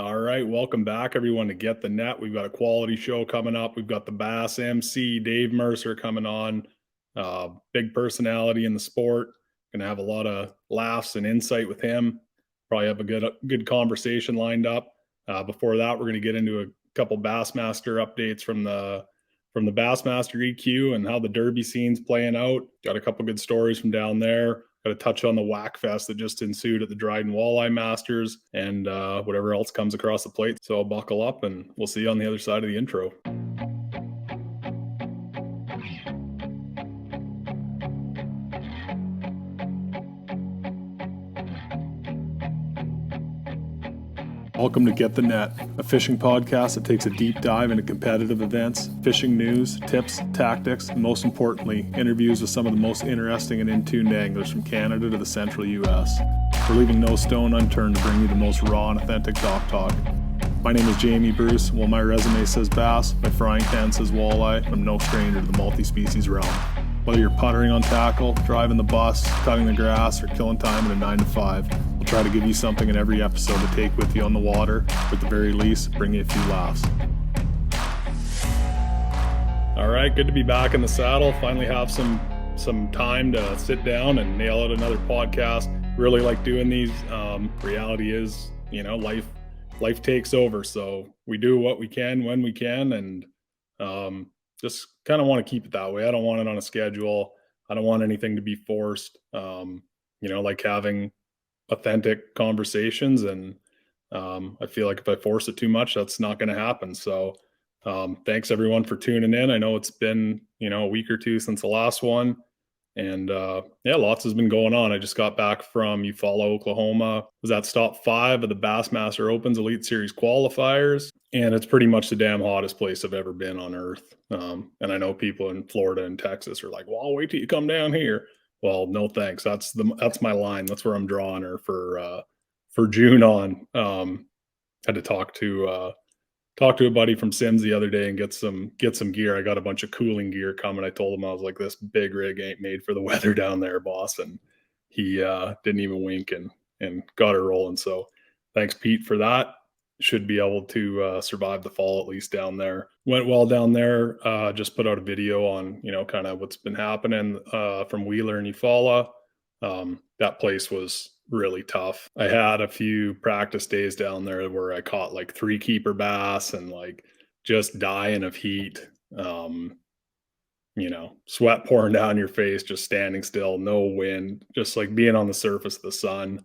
All right, welcome back, everyone, to Get the Net. We've got a quality show coming up. We've got the Bass MC, Dave Mercer, coming on. Big personality in the sport. Going to have a lot of laughs and insight with him. Probably have a good conversation lined up. Before that, we're going to get into a couple Bassmaster updates from the Bassmaster EQ and how the Derby scene's playing out. Got a couple good stories from down there. Got to touch on the whack fest that just ensued at the Dryden Walleye Masters and whatever else comes across the plate. So buckle up and we'll see you on the other side of the intro. Welcome to Get the Net, a fishing podcast that takes a deep dive into competitive events, fishing news, tips, tactics, and most importantly, interviews with some of the most interesting and in-tune anglers from Canada to the central U.S. We're leaving no stone unturned to bring you the most raw and authentic talk. My name is Jamie Bruce. While my resume says bass, my frying pan says walleye. I'm no stranger to the multi-species realm. Whether you're puttering on tackle, driving the bus, cutting the grass, or killing time in a 9 to 5, we'll try to give you something in every episode to take with you on the water, or at the very least, bring you a few laughs. All right, good to be back in the saddle. Finally have some time to sit down and nail out another podcast. Really like doing these. Reality is, life takes over, so we do what we can when we can, and just kind of want to keep it that way. I don't want it on a schedule. I don't want anything to be forced. Like having authentic conversations, and I feel like if I force it too much, that's not going to happen. So thanks everyone for tuning in. I know it's been, a week or two since the last one, and lots has been going on. I just got back from Eufaula, Oklahoma. Was at stop 5 of the Bassmaster Opens Elite Series qualifiers, and it's pretty much the damn hottest place I've ever been on earth. And I know people in Florida and Texas are like, well, I'll wait till you come down here. Well, no thanks. That's my line. That's where I'm drawing her for June on. Had to talk to a buddy from Sims the other day and get some gear. I got a bunch of cooling gear coming. I told him, I was like, this big rig ain't made for the weather down there, boss. And he didn't even wink and got her rolling. So thanks, Pete, for that. Should be able to survive the fall, at least down there. Went well down there. Just put out a video on, kind of what's been happening from Wheeler and Eufaula. That place was really tough. I had a few practice days down there where I caught like 3 keeper bass and like just dying of heat. Sweat pouring down your face, just standing still, no wind, just like being on the surface of the sun.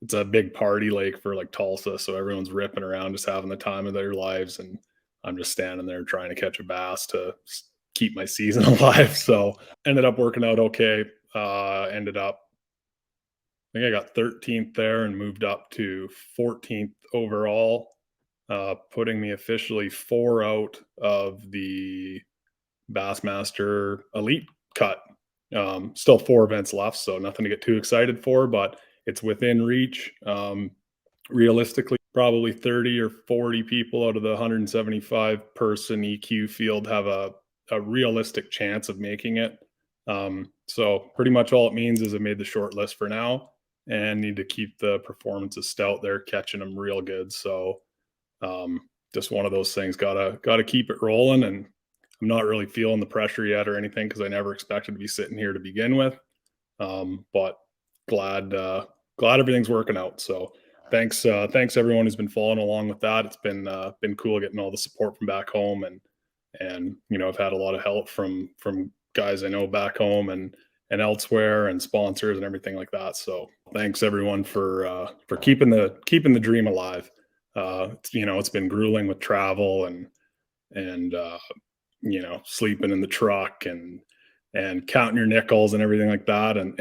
It's a big party lake for like Tulsa, so everyone's ripping around, just having the time of their lives, and I'm just standing there trying to catch a bass to keep my season alive. So ended up working out okay. I think I got 13th there and moved up to 14th overall, putting me officially 4 out of the Bassmaster Elite cut. Still 4 events left, so nothing to get too excited for, but it's within reach. Realistically, probably 30 or 40 people out of the 175 person EQ field have a realistic chance of making it. So pretty much all it means is I made the short list for now and need to keep the performances stout there, catching them real good. So just one of those things, gotta keep it rolling. And I'm not really feeling the pressure yet or anything, because I never expected to be sitting here to begin with. But glad everything's working out. So thanks everyone who's been following along with that. It's been cool getting all the support from back home, and I've had a lot of help from guys I know back home and elsewhere, and sponsors and everything like that. So thanks everyone for keeping the dream alive. It's been grueling with travel and sleeping in the truck and counting your nickels and everything like that. And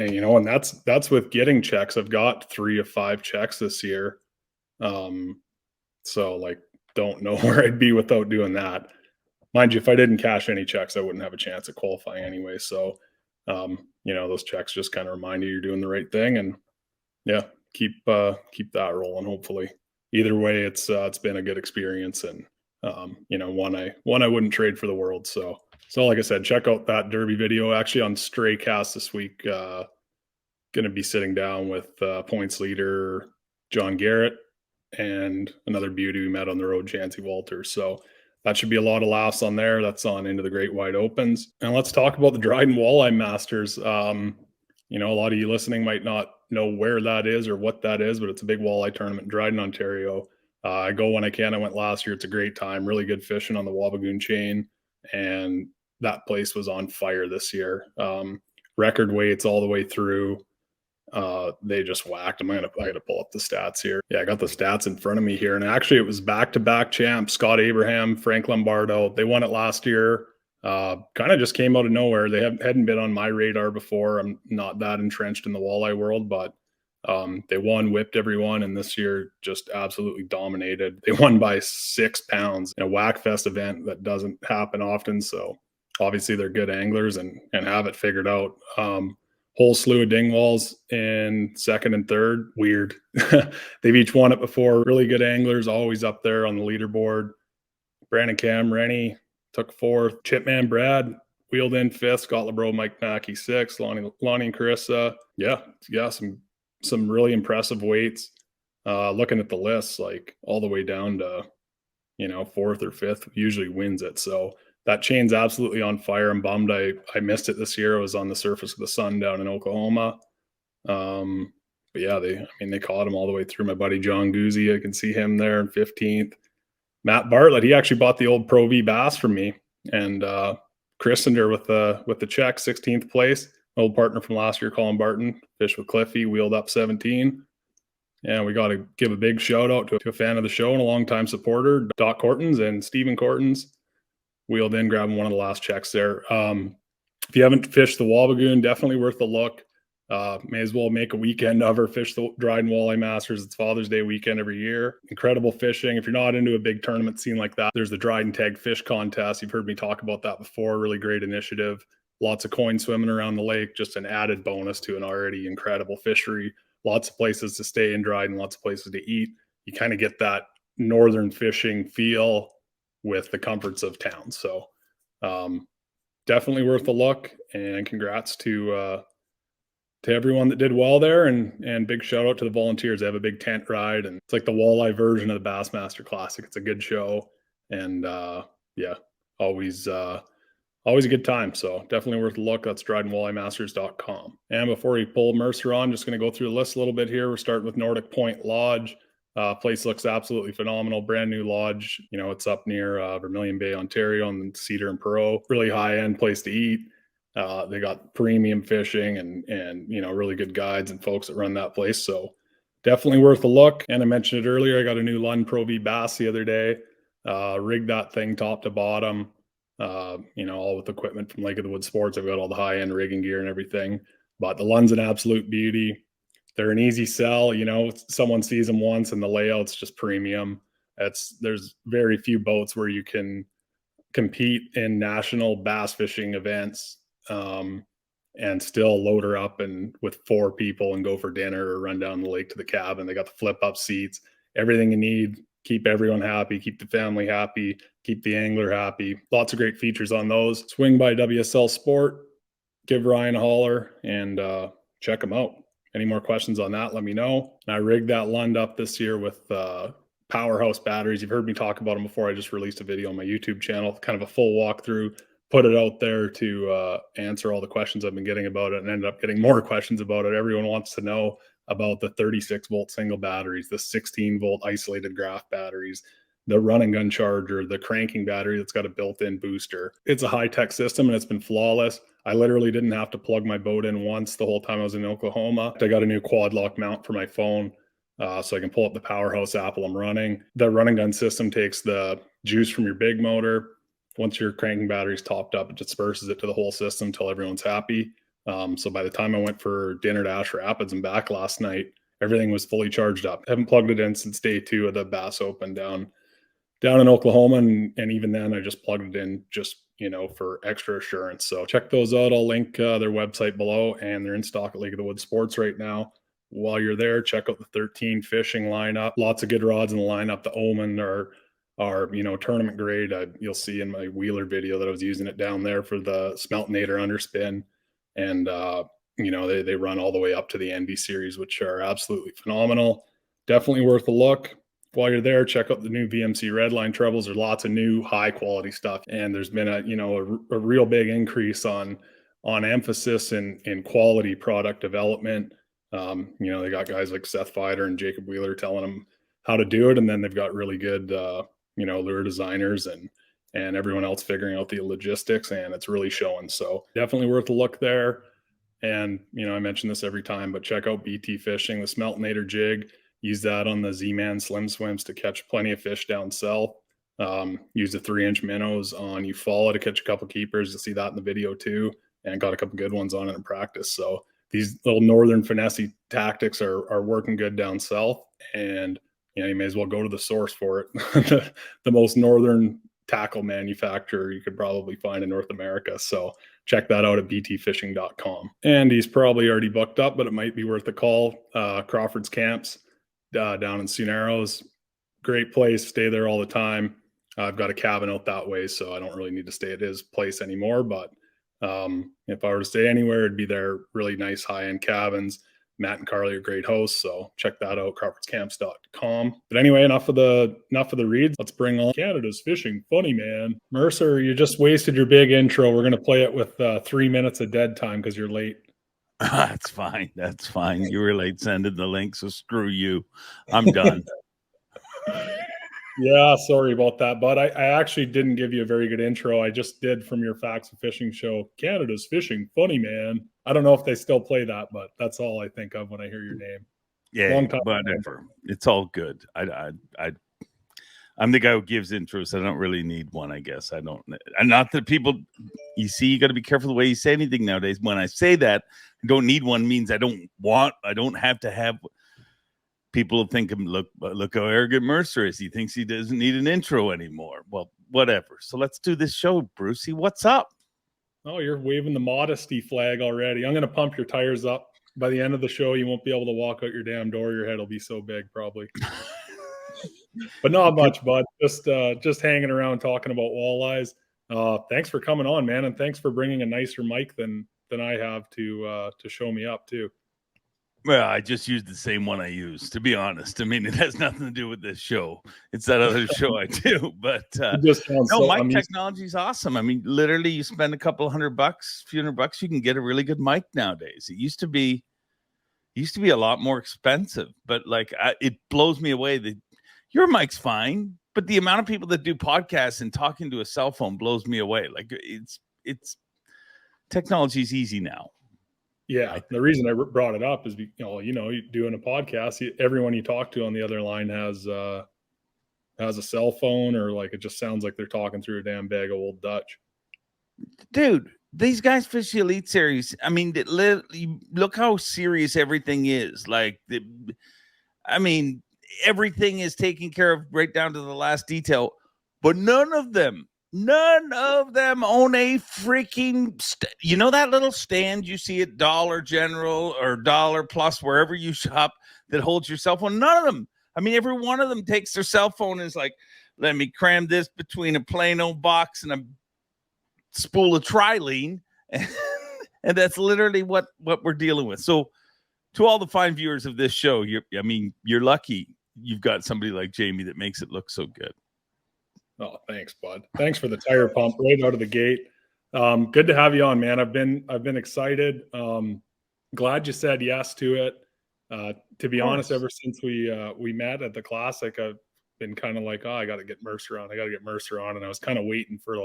that's with getting checks. I've got 3 of 5 checks this year. So like, don't know where I'd be without doing that. Mind you, if I didn't cash any checks, I wouldn't have a chance at qualifying anyway. So, those checks just kind of remind you you're doing the right thing, and keep that rolling. Hopefully, either way, it's been a good experience, and one I wouldn't trade for the world. So like I said, check out that Derby video. Actually, on Straycast this week, going to be sitting down with points leader John Garrett and another beauty we met on the road, Chancey Walters. So that should be a lot of laughs on there. That's on into the Great Wide Opens. And let's talk about the Dryden Walleye Masters. You know, a lot of you listening might not know where that is or what that is, but it's a big walleye tournament in Dryden, Ontario. I go when I can. I went last year. It's a great time. Really good fishing on the Wabigoon chain. And that place was on fire this year. Record weights all the way through. They just whacked them. I gotta pull up the stats here. Yeah, I got the stats in front of me here. And actually it was back-to-back champs, Scott Abraham, Frank Lombardo. They won it last year. Kind of just came out of nowhere. They hadn't been on my radar before. I'm not that entrenched in the walleye world, but they won, whipped everyone, and this year just absolutely dominated. They won by 6 pounds in a Whackfest event that doesn't happen often. So obviously they're good anglers and have it figured out. Whole slew of dingwalls in second and third. Weird. They've each won it before. Really good anglers, always up there on the leaderboard. Brandon Cam, Rennie took fourth. Chipman Brad wheeled in fifth. Scott LeBro, Mike Mackey sixth. Lonnie and Carissa. Yeah, some really impressive weights. Looking at the list, like all the way down to, you know, fourth or fifth usually wins it. So that chain's absolutely on fire. I'm bummed I missed it this year. I was on the surface of the sun down in Oklahoma. But yeah, they caught him all the way through. My buddy John Gussy, I can see him there in 15th. Matt Bartlett, he actually bought the old Pro V bass from me and christened her with the check, 16th place. Old partner from last year, Colin Barton, fished with Cliffy, wheeled up 17. And we got to give a big shout out to a fan of the show and a longtime supporter, Doc Cortons and Stephen Cortons. Wheeled in, grabbing one of the last checks there. If you haven't fished the Wabigoon, definitely worth a look. May as well make a weekend of her. Fish the Dryden Walleye Masters. It's Father's Day weekend every year. Incredible fishing. If you're not into a big tournament scene like that, there's the Dryden Tag Fish Contest. You've heard me talk about that before. Really great initiative. Lots of coin swimming around the lake. Just an added bonus to an already incredible fishery. Lots of places to stay in Dryden. Lots of places to eat. You kind of get that northern fishing feel with the comforts of town. So definitely worth a look, and congrats to everyone that did well there, and big shout out to the volunteers. They have a big tent ride, and it's like the walleye version of the Bassmaster Classic. It's a good show, and yeah, always a good time. So definitely worth a look. That's drydenwalleymasters.com. And before we pull Mercer on, just going to go through the list a little bit here. We're starting with Nordic Point Lodge. Place looks absolutely phenomenal. Brand new lodge. You know, it's up near Vermilion Bay, Ontario, on Cedar and Perot. Really high end place to eat. They got premium fishing and you know, really good guides and folks that run that place. So definitely worth a look. And I mentioned it earlier, I got a new Lund Pro V bass the other day. Rigged that thing top to bottom. You know, all with equipment from Lake of the Woods Sports. I've got all the high end rigging gear and everything. But the Lund's an absolute beauty. They're an easy sell. You know, someone sees them once and the layout's just premium. There's very few boats where you can compete in national bass fishing events and still load her up and with 4 people and go for dinner or run down the lake to the cabin. They got the flip up seats, everything you need. Keep everyone happy, keep the family happy, keep the angler happy. Lots of great features on those. Swing by WSL Sport, give Ryan a holler, and check them out. Any more questions on that, let me know. And I rigged that Lund up this year with powerhouse batteries. You've heard me talk about them before. I just released a video on my YouTube channel, kind of a full walkthrough, put it out there to answer all the questions I've been getting about it, and ended up getting more questions about it. Everyone wants to know about the 36 volt single batteries, the 16 volt isolated graph batteries, the run and gun charger, the cranking battery that's got a built-in booster. It's a high-tech system and it's been flawless. I literally didn't have to plug my boat in once the whole time I was in Oklahoma. I got a new quad lock mount for my phone so I can pull up the Powerhouse app while I'm running. The run and gun system takes the juice from your big motor. Once your cranking battery's topped up, it disperses it to the whole system until everyone's happy. So by the time I went for dinner to Ash Rapids and back last night, everything was fully charged up. I haven't plugged it in since day 2 of the Bass Open down in Oklahoma. And even then I just plugged it in just, you know, for extra assurance. So check those out. I'll link their website below, and they're in stock at Lake of the Woods Sports right now. While you're there, check out the 13 fishing lineup. Lots of good rods in the lineup. The Omen are you know, tournament grade. You'll see in my Wheeler video that I was using it down there for the Smeltinator underspin. And, you know, they run all the way up to the NB series, which are absolutely phenomenal. Definitely worth a look. while you're there, check out the new VMC Redline trebles. There's lots of new high quality stuff, and there's been a real big increase on emphasis in quality product development. They got guys like Seth Feider and Jacob Wheeler telling them how to do it, and then they've got really good lure designers and everyone else figuring out the logistics, and it's really showing. So definitely worth a look there. And I mention this every time, but check out BT Fishing, the Smeltinator jig. Use that on the Z-Man Slim Swims to catch plenty of fish down south. Use the 3-inch minnows on Eufaula to catch a couple keepers. You'll see that in the video too, and got a couple good ones on it in practice. So these little northern finesse tactics are working good down south, and you may as well go to the source for it. the most northern tackle manufacturer you could probably find in North America. So check that out at btfishing.com. And he's probably already booked up, but it might be worth a call. Crawford's Camps down in Sioux Narrows. Great place. Stay there all the time. I've got a cabin out that way, so I don't really need to stay at his place anymore. But if I were to stay anywhere, it'd be their really nice high-end cabins. Matt and Carly are great hosts, so check that out, crawfordscamps.com. But anyway, enough of the reads. Let's bring on Canada's fishing funny man. Mercer, you just wasted your big intro. We're going to play it with 3 minutes of dead time because you're late. That's fine. That's fine. You were late sending the link, so screw you. I'm done. Yeah, sorry about that, bud. I actually didn't give you a very good intro. I just did from your Facts of Fishing show, Canada's fishing funny man. I don't know if they still play that, but that's all I think of when I hear your name. Yeah, whatever. It's all good. I'm the guy who gives intros. I don't really need one, I guess. I don't. And not that people, you see, you got to be careful the way you say anything nowadays. When I say that, I don't need one means I don't have to have. People think, look how arrogant Mercer is. He thinks he doesn't need an intro anymore. Well, whatever. So let's do this show, Brucey. What's up? Oh, you're waving the modesty flag already. I'm going to pump your tires up. By the end of the show, you won't be able to walk out your damn door. Your head will be so big, probably. But not much, bud. Just hanging around talking about walleyes. Thanks for coming on, man, and thanks for bringing a nicer mic than I have to show me up too. Well, I just used the same one I used, to be honest. I mean, it has nothing to do with this show. It's that other show I do. But mic technology is awesome. I mean, literally, you spend a couple $100, few $100, you can get a really good mic nowadays. It used to be a lot more expensive, but it blows me away that your mic's fine, but the amount of people that do podcasts and talking to a cell phone blows me away. Like it's technology is easy now. Yeah, the reason I brought it up is, you're doing a podcast. Everyone you talk to on the other line has a cell phone, or it just sounds like they're talking through a damn bag of Old Dutch. Dude, these guys fish the Elite Series. I mean, look how serious everything is. Everything is taken care of right down to the last detail, but none of them own a freaking that little stand you see at Dollar General or Dollar Plus, wherever you shop, that holds your cell phone. None of them. I mean, every one of them takes their cell phone and is like, let me cram this between a plain old box and a spool of trilene. And that's literally what we're dealing with. So to all the fine viewers of this show, you're lucky you've got somebody like Jamie that makes it look so good. Oh, thanks, bud. Thanks for the tire pump right out of the gate. Good to have you on, man. I've been excited. Glad you said yes to it. To be honest, ever since we met at the Classic, I've been kind of like, I got to get Mercer on. And I was kind of waiting for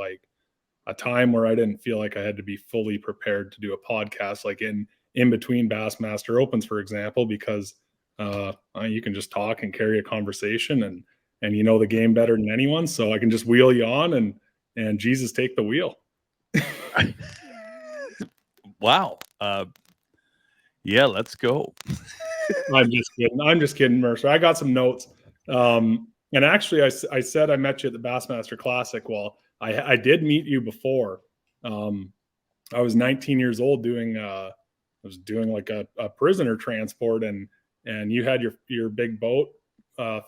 a time where I didn't feel like I had to be fully prepared to do a podcast, in between Bassmaster Opens, for example, because you can just talk and carry a conversation and you know the game better than anyone, so I can just wheel you on and Jesus take the wheel. Wow. Yeah, let's go. I'm just kidding, Mercer. I got some notes. And actually, I said I met you at the Bassmaster Classic. Well, I did meet you before. I was 19 years old doing a prisoner transport, and you had your big boat.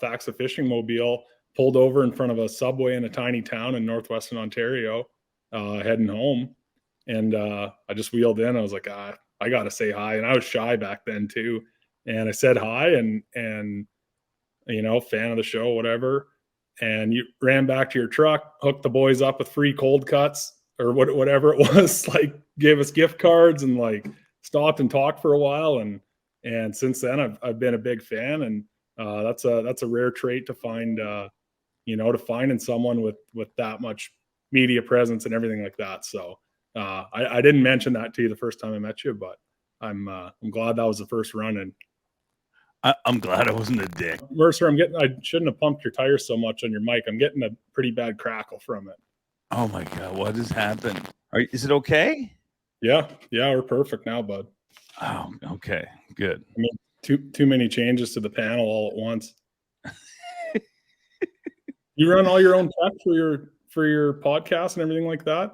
Facts of Fishing mobile pulled over in front of a Subway in a tiny town in northwestern Ontario, heading home. And I just wheeled in. I was like, I got to say hi. And I was shy back then too. And I said hi, and fan of the show, whatever, and you ran back to your truck, hooked the boys up with free cold cuts or whatever it was, like gave us gift cards and like stopped and talked for a while. And since then I've been a big fan, and that's a rare trait to find, to find in someone with that much media presence and everything like that. So I didn't mention that to you the first time I met you, but I'm glad that was the first run. And I'm glad I wasn't a dick. Mercer, I shouldn't have pumped your tires so much on your mic. I'm getting a pretty bad crackle from it. Oh my God, what has happened? Is it okay? Yeah, we're perfect now, bud. Oh, okay, good. I mean, too many changes to the panel all at once. You run all your own tech for your podcast and everything like that?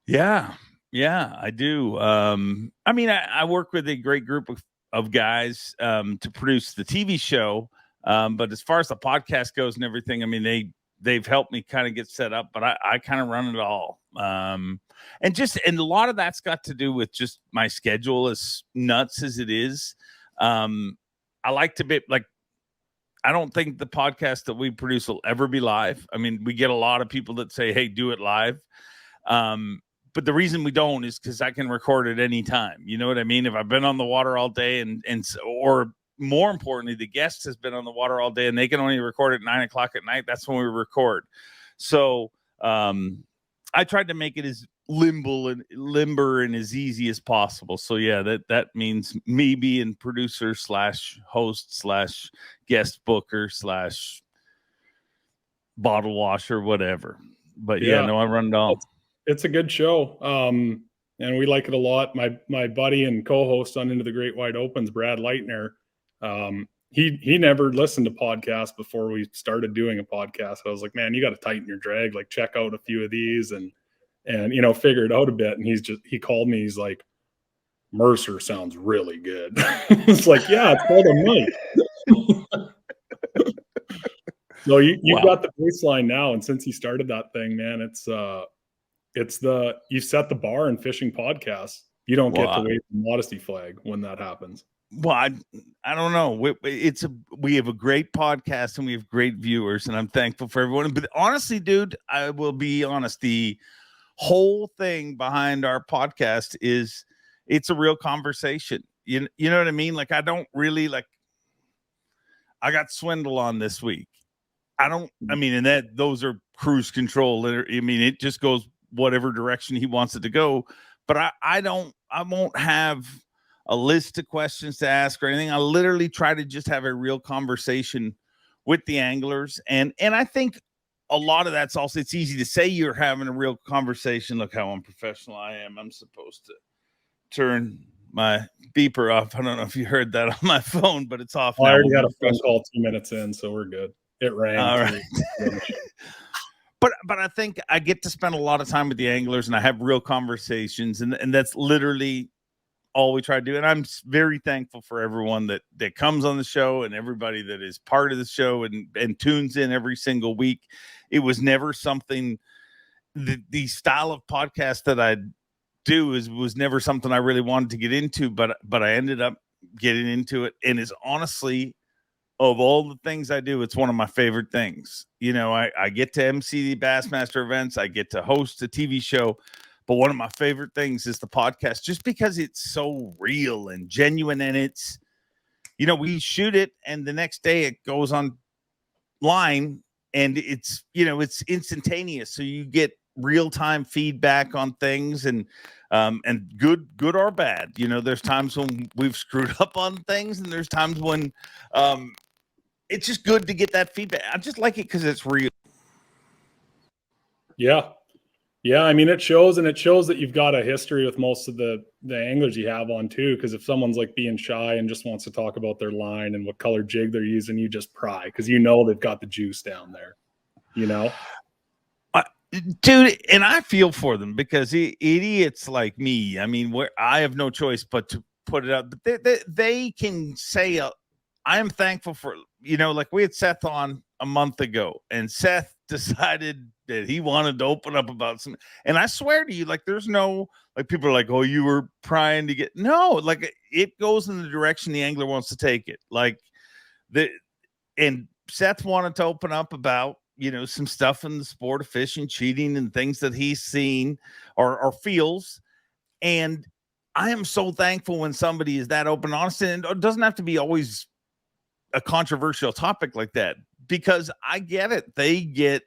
Yeah, I do. I work with a great group of guys to produce the TV show. But as far as the podcast goes and everything, I mean, they've helped me kind of get set up, but I kind of run it all. And a lot of that's got to do with just my schedule, as nuts as it is. I like to be like, I don't think the podcast that we produce will ever be live. I mean, we get a lot of people that say, hey, do it live. But the reason we don't is because I can record at any time. You know what I mean? If I've been on the water all day or more importantly, the guest has been on the water all day and they can only record at 9:00 at night, that's when we record. So I tried to make it as limber and as easy as possible. So yeah, that means me being producer / host / guest booker / bottle washer, whatever. But yeah, no, I run it all. It's a good show. And we like it a lot. My buddy and co-host on Into the Great Wide Opens, Brad Leitner, he never listened to podcasts before we started doing a podcast. I was like, man, you got to tighten your drag, like check out a few of these and figure it out a bit. And he called me. He's like, Mercer sounds really good. It's like, yeah, it's called a mic. So you've got the baseline now. And since he started that thing, man, you set the bar in fishing podcasts. You don't get to wave the modesty flag when that happens. Well, I don't know. We have a great podcast and we have great viewers, and I'm thankful for everyone. But honestly, dude, I will be honest. The whole thing behind our podcast is it's a real conversation. You know what I mean? Like, I don't really I got Swindle on this week. Those are cruise control. I mean, it just goes whatever direction he wants it to go. But I won't have a list of questions to ask or anything. I literally try to just have a real conversation with the anglers. And I think a lot of that's also, it's easy to say you're having a real conversation. Look how unprofessional I am. I'm supposed to turn my beeper off. I don't know if you heard that on my phone, but it's off. I already got a phone call 2 minutes in, so we're good. It rang. All right. But I think I get to spend a lot of time with the anglers and I have real conversations, and that's literally all we try to do. And I'm very thankful for everyone that comes on the show and everybody that is part of the show and tunes in every single week. It was never something, the style of podcast that I do was never something I really wanted to get into, but I ended up getting into it, and is honestly, of all the things I do, it's one of my favorite things. I get to MC the Bassmaster events. I get to host a TV show. But one of my favorite things is the podcast, just because it's so real and genuine. And it's, we shoot it and the next day it goes online and it's, it's instantaneous. So you get real-time feedback on things and good or bad. There's times when we've screwed up on things and there's times when, it's just good to get that feedback. I just like it because it's real. Yeah. I mean, it shows that you've got a history with most of the anglers you have on too. Because if someone's like being shy and just wants to talk about their line and what color jig they're using, you just pry because they've got the juice down there. Dude, and I feel for them because idiots like me. I mean, where I have no choice but to put it out. But they can say I am thankful for, like we had Seth on a month ago, and Seth decided that he wanted to open up about some, and I swear to you, like, there's no, like, people are like, oh, you were trying to get, no, like, it goes in the direction the angler wants to take it. Like, and Seth wanted to open up about, some stuff in the sport of fishing, cheating, and things that he's seen or feels. And I am so thankful when somebody is that open, honest, and it doesn't have to be always a controversial topic like that, because I get it. They get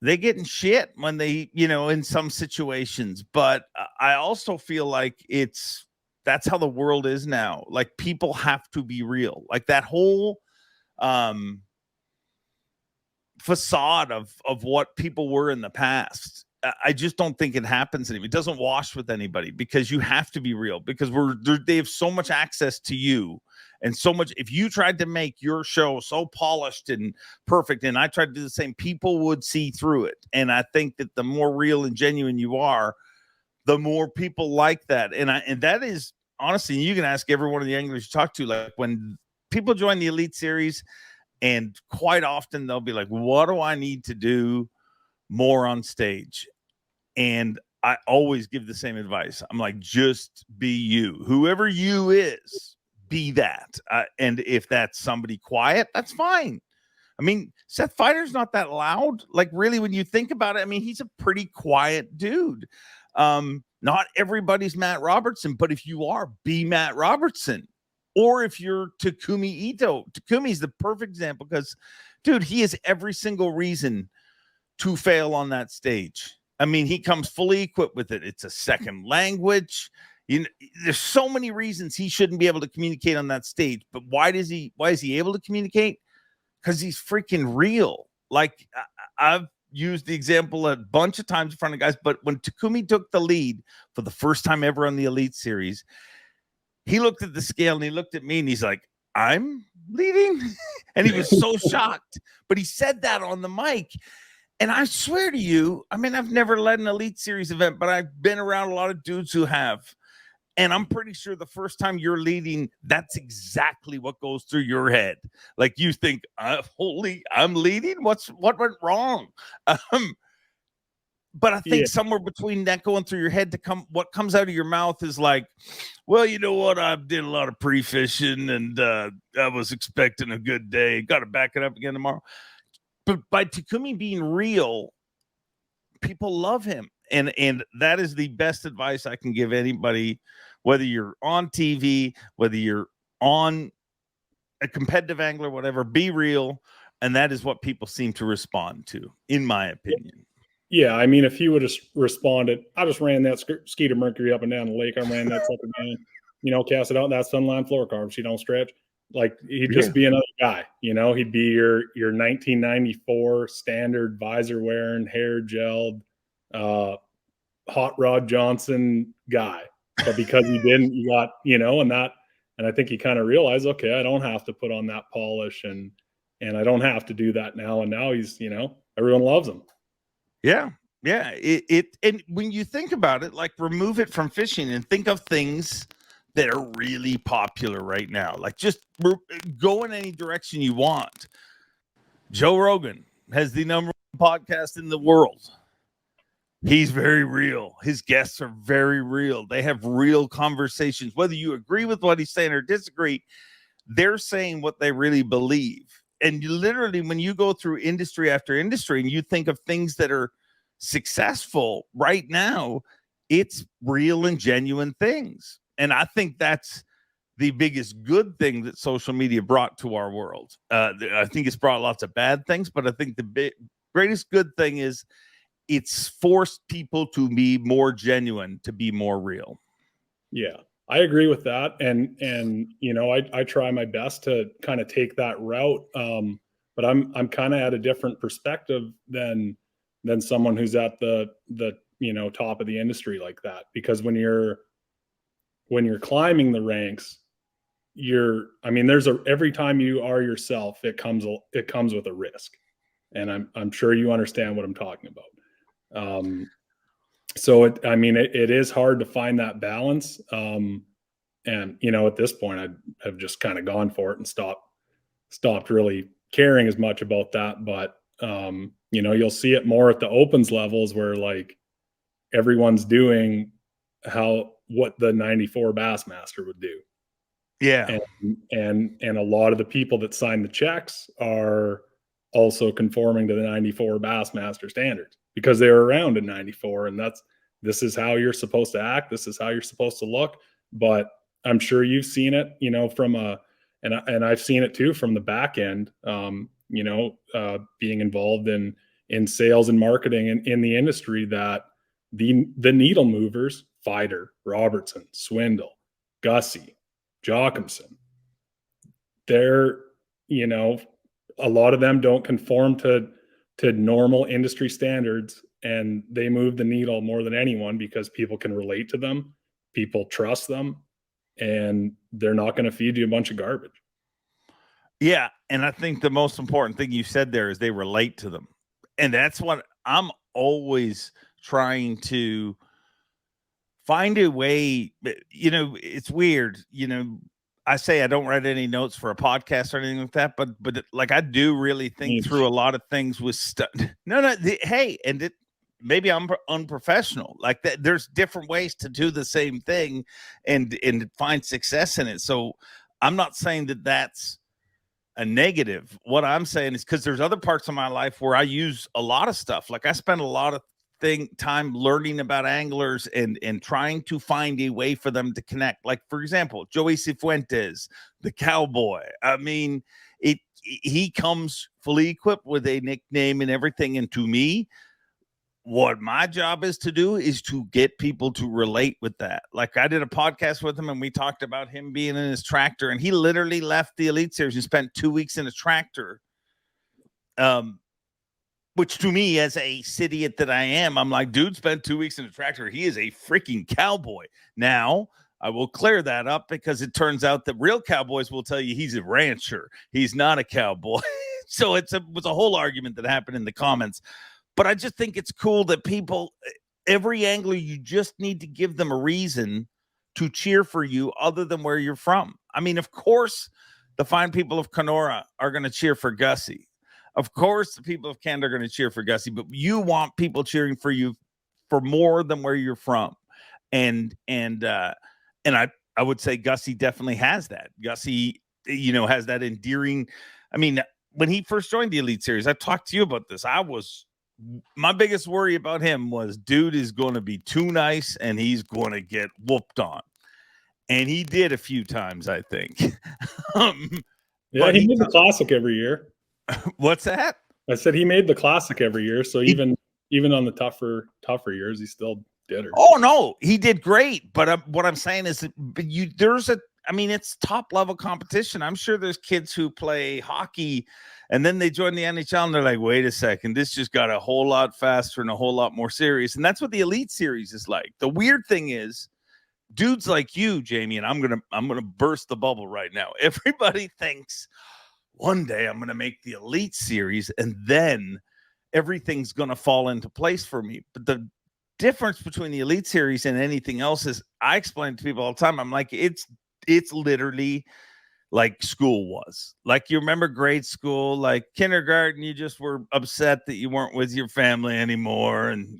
in shit when they, in some situations, but I also feel like that's how the world is now. Like, people have to be real. Like, that whole facade of what people were in the past, I just don't think it happens anymore. It doesn't wash with anybody, because you have to be real, because they have so much access to you, and so much. If you tried to make your show so polished and perfect, and I tried to do the same, people would see through it. And I think that the more real and genuine you are, the more people like that. And that is, honestly, you can ask every one of the anglers you talk to, like, when people join the Elite Series, and quite often they'll be like, what do I need to do more on stage? And I always give the same advice. I'm like, just be you. Whoever you is, be that. And if that's somebody quiet, that's fine. I mean, Seth Feider's not that loud. Like, really, when you think about it, I mean, he's a pretty quiet dude. Not everybody's Matt Robertson, but if you are, be Matt Robertson. Or if you're Takumi Ito, Takumi's the perfect example, because, dude, he has every single reason to fail on that stage. I mean, he comes fully equipped with it. It's a second language. There's so many reasons he shouldn't be able to communicate on that stage. But why is he able to communicate? Because he's freaking real. Like, I've used the example a bunch of times in front of guys, but when Takumi took the lead for the first time ever on the Elite Series, he looked at the scale and he looked at me and he's like, I'm leading? And he was so shocked. But he said that on the mic. And I swear to you, I mean, I've never led an Elite Series event, but I've been around a lot of dudes who have. And I'm pretty sure the first time you're leading, that's exactly what goes through your head. Like, you think, holy, I'm leading? What went wrong? But I think somewhere between that going through your head what comes out of your mouth is like, well, you know what? I did a lot of pre-fishing and I was expecting a good day. Got to back it up again tomorrow. But by Takumi being real, people love him. And that is the best advice I can give anybody, whether you're on TV, whether you're on a competitive angler, whatever, be real. And that is what people seem to respond to, in my opinion. Yeah, I mean, if he would have responded, I just ran that Skeeter Mercury up and down the lake. I ran that sucker down, cast it out in that sunline fluorocarbon. She don't stretch. Like, he'd just be another guy, he'd be your 1994 standard visor wearing, hair gelled, Hot Rod Johnson guy. But because he didn't, you got, and I think he kind of realized, okay, I don't have to put on that polish and I don't have to do that now. And now he's, everyone loves him. Yeah. Yeah. And when you think about it, like, remove it from fishing and think of things that are really popular right now. Like, just go in any direction you want. Joe Rogan has the #1 podcast in the world. He's very real. His guests are very real. They have real conversations. Whether you agree with what he's saying or disagree, they're saying what they really believe. And literally, when you go through industry after industry and you think of things that are successful right now, it's real and genuine things. And I think that's the biggest good thing that social media brought to our world. I think it's brought lots of bad things, but I think the greatest good thing is it's forced people to be more genuine, to be more real. Yeah. I agree with that. And I try my best to kind of take that route. But I'm kind of at a different perspective than someone who's at the top of the industry like that. Because when you're climbing the ranks, every time you are yourself, it comes with a risk. And I'm sure you understand what I'm talking about. So it is hard to find that balance. And at this point I've just kind of gone for it and stopped really caring as much about that. But, you'll see it more at the opens levels where, like, everyone's doing what the 94 Bassmaster would do. Yeah. And a lot of the people that sign the checks are also conforming to the 94 Bassmaster standards because they were around in 94. And this is how you're supposed to act. This is how you're supposed to look. But I'm sure you've seen it, from and I've seen it too, from the back end, being involved in sales and marketing in the industry, that the needle movers, Feider, Robertson, Swindle, Gussy, Jocumson, they're, a lot of them don't conform to normal industry standards, and they move the needle more than anyone because people can relate to them, people trust them, and they're not going to feed you a bunch of garbage. Yeah, and I think the most important thing you said there is they relate to them. And that's what I'm always trying to find a way. It's weird, I say I don't write any notes for a podcast or anything like that, but like I do really think through a lot of things with stuff. Maybe I'm unprofessional. Like that, there's different ways to do the same thing and find success in it. So I'm not saying that that's a negative. What I'm saying is because there's other parts of my life where I use a lot of stuff. Like I spend a lot of time learning about anglers and trying to find a way for them to connect. Like, for example, Joey Cifuentes, the cowboy. I mean, he comes fully equipped with a nickname and everything. And to me, what my job is to do is to get people to relate with that. Like I did a podcast with him and we talked about him being in his tractor, and he literally left the Elite Series and spent 2 weeks in a tractor. Which to me, as a idiot that I am, I'm like, dude spent 2 weeks in a tractor. He is a freaking cowboy. Now, I will clear that up because it turns out that real cowboys will tell you he's a rancher. He's not a cowboy. So it was a whole argument that happened in the comments. But I just think it's cool that people, every angler, you just need to give them a reason to cheer for you other than where you're from. I mean, of course, the fine people of Kenora are going to cheer for Gussy. Of course, the people of Canada are going to cheer for Gussy, but you want people cheering for you for more than where you're from. And I would say Gussy definitely has that. Gussy, has that endearing. I mean, when he first joined the Elite Series, I talked to you about this. My biggest worry about him was, dude is going to be too nice and he's going to get whooped on. And he did a few times, I think. Yeah, he made the classic every year. What's that? I said he made the classic every year. So even on the tougher years, he still did her. Oh no, he did great. But what I'm saying is that it's top level competition. I'm sure there's kids who play hockey and then they join the NHL and they're like, wait a second, this just got a whole lot faster and a whole lot more serious. And that's what the Elite Series is like. The weird thing is, dudes like you, Jamie, and I'm gonna burst the bubble right now. Everybody thinks one day I'm going to make the Elite Series and then everything's going to fall into place for me. But the difference between the Elite Series and anything else is, I explain to people all the time, I'm like, it's literally like school was. Like, you remember grade school, like kindergarten, you just were upset that you weren't with your family anymore. And,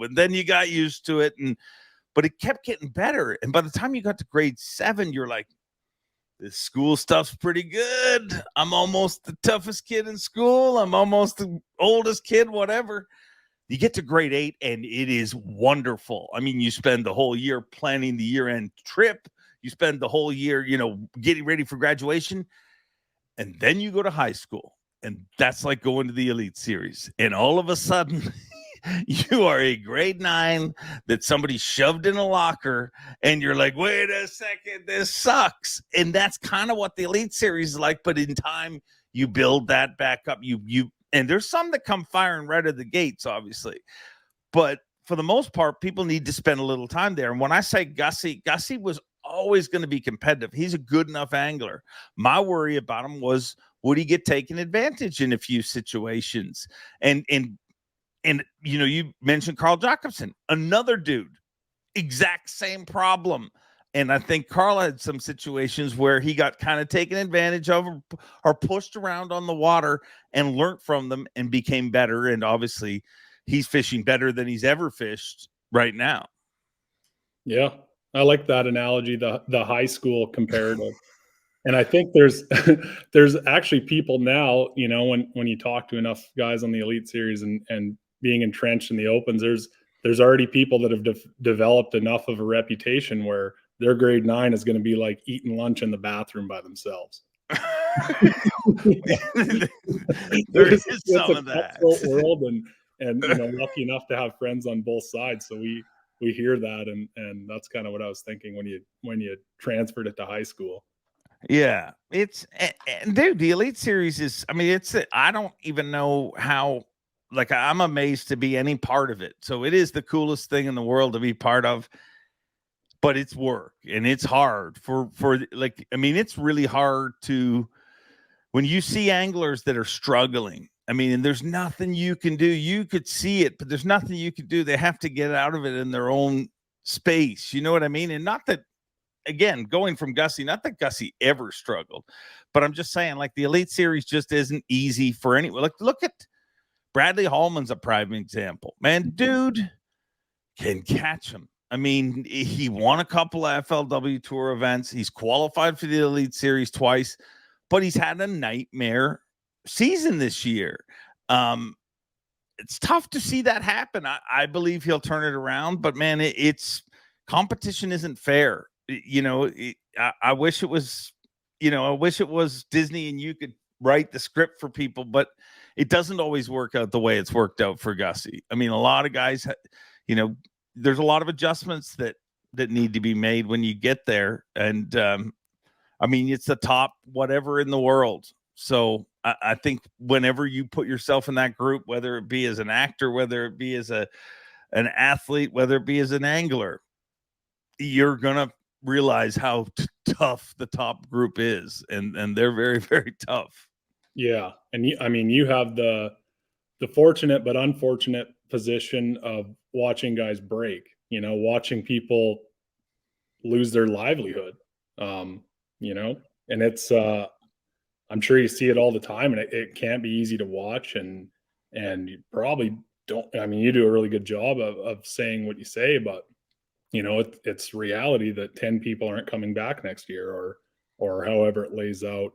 but then you got used to it. But it kept getting better. And by the time you got to grade 7, you're like, this school stuff's pretty good. I'm almost the toughest kid in school. I'm almost the oldest kid, whatever. You get to grade 8 and it is wonderful. I mean, you spend the whole year planning the year-end trip. You spend the whole year, getting ready for graduation. And then you go to high school. And that's like going to the Elite Series. And all of a sudden, you are a grade 9 that somebody shoved in a locker and you're like, wait a second, this sucks. And that's kind of what the Elite Series is like. But in time, you build that back up. And there's some that come firing right at the gates, obviously. But for the most part, people need to spend a little time there. And when I say Gussy was always going to be competitive. He's a good enough angler. My worry about him was, would he get taken advantage in a few situations? And you mentioned Carl Jacobson, another dude, exact same problem. And I think Carl had some situations where he got kind of taken advantage of or pushed around on the water and learned from them and became better. And obviously he's fishing better than he's ever fished right now. Yeah. I like that analogy, the high school comparative. And I think there's there's actually people now, you know, when you talk to enough guys on the Elite Series and being entrenched in the opens, there's already people that have developed enough of a reputation where their grade 9 is going to be like eating lunch in the bathroom by themselves. There is some of that world, and you know, lucky enough to have friends on both sides, so we hear that, and that's kind of what I was thinking when you transferred it to high school. Yeah, it's and dude, the Elite Series is, I mean, it's, I don't even know how, like, I'm amazed to be any part of it. So it is the coolest thing in the world to be part of, but it's work and it's hard for like, I mean, it's really hard to, when you see anglers that are struggling, I mean, and there's nothing you can do. You could see it, but there's nothing you can do. They have to get out of it in their own space. You know what I mean? And not that, again, going from Gussy, not that Gussy ever struggled, but I'm just saying, like, the Elite Series just isn't easy for anyone. Like, look at Bradley Hallman's a prime example. Man, dude can catch him. I mean, he won a couple of FLW Tour events. He's qualified for the Elite Series twice, but he's had a nightmare season this year. It's tough to see that happen. I believe he'll turn it around, but man, it's competition isn't fair. You know, I wish it was, you know, I wish it was Disney and you could write the script for people, but it doesn't always work out the way it's worked out for Gussy. I mean, a lot of guys, you know, there's a lot of adjustments that need to be made when you get there. And I mean, it's the top whatever in the world. So I think whenever you put yourself in that group, whether it be as an actor, whether it be as an athlete, whether it be as an angler, you're gonna realize how tough the top group is, and they're very, very tough. Yeah, and I mean, you have the fortunate but unfortunate position of watching guys break. You know, watching people lose their livelihood. You know, and it's I'm sure you see it all the time, and it can't be easy to watch, and you probably don't. I mean, you do a really good job of saying what you say, but you know, it's reality that 10 people aren't coming back next year, or however it lays out.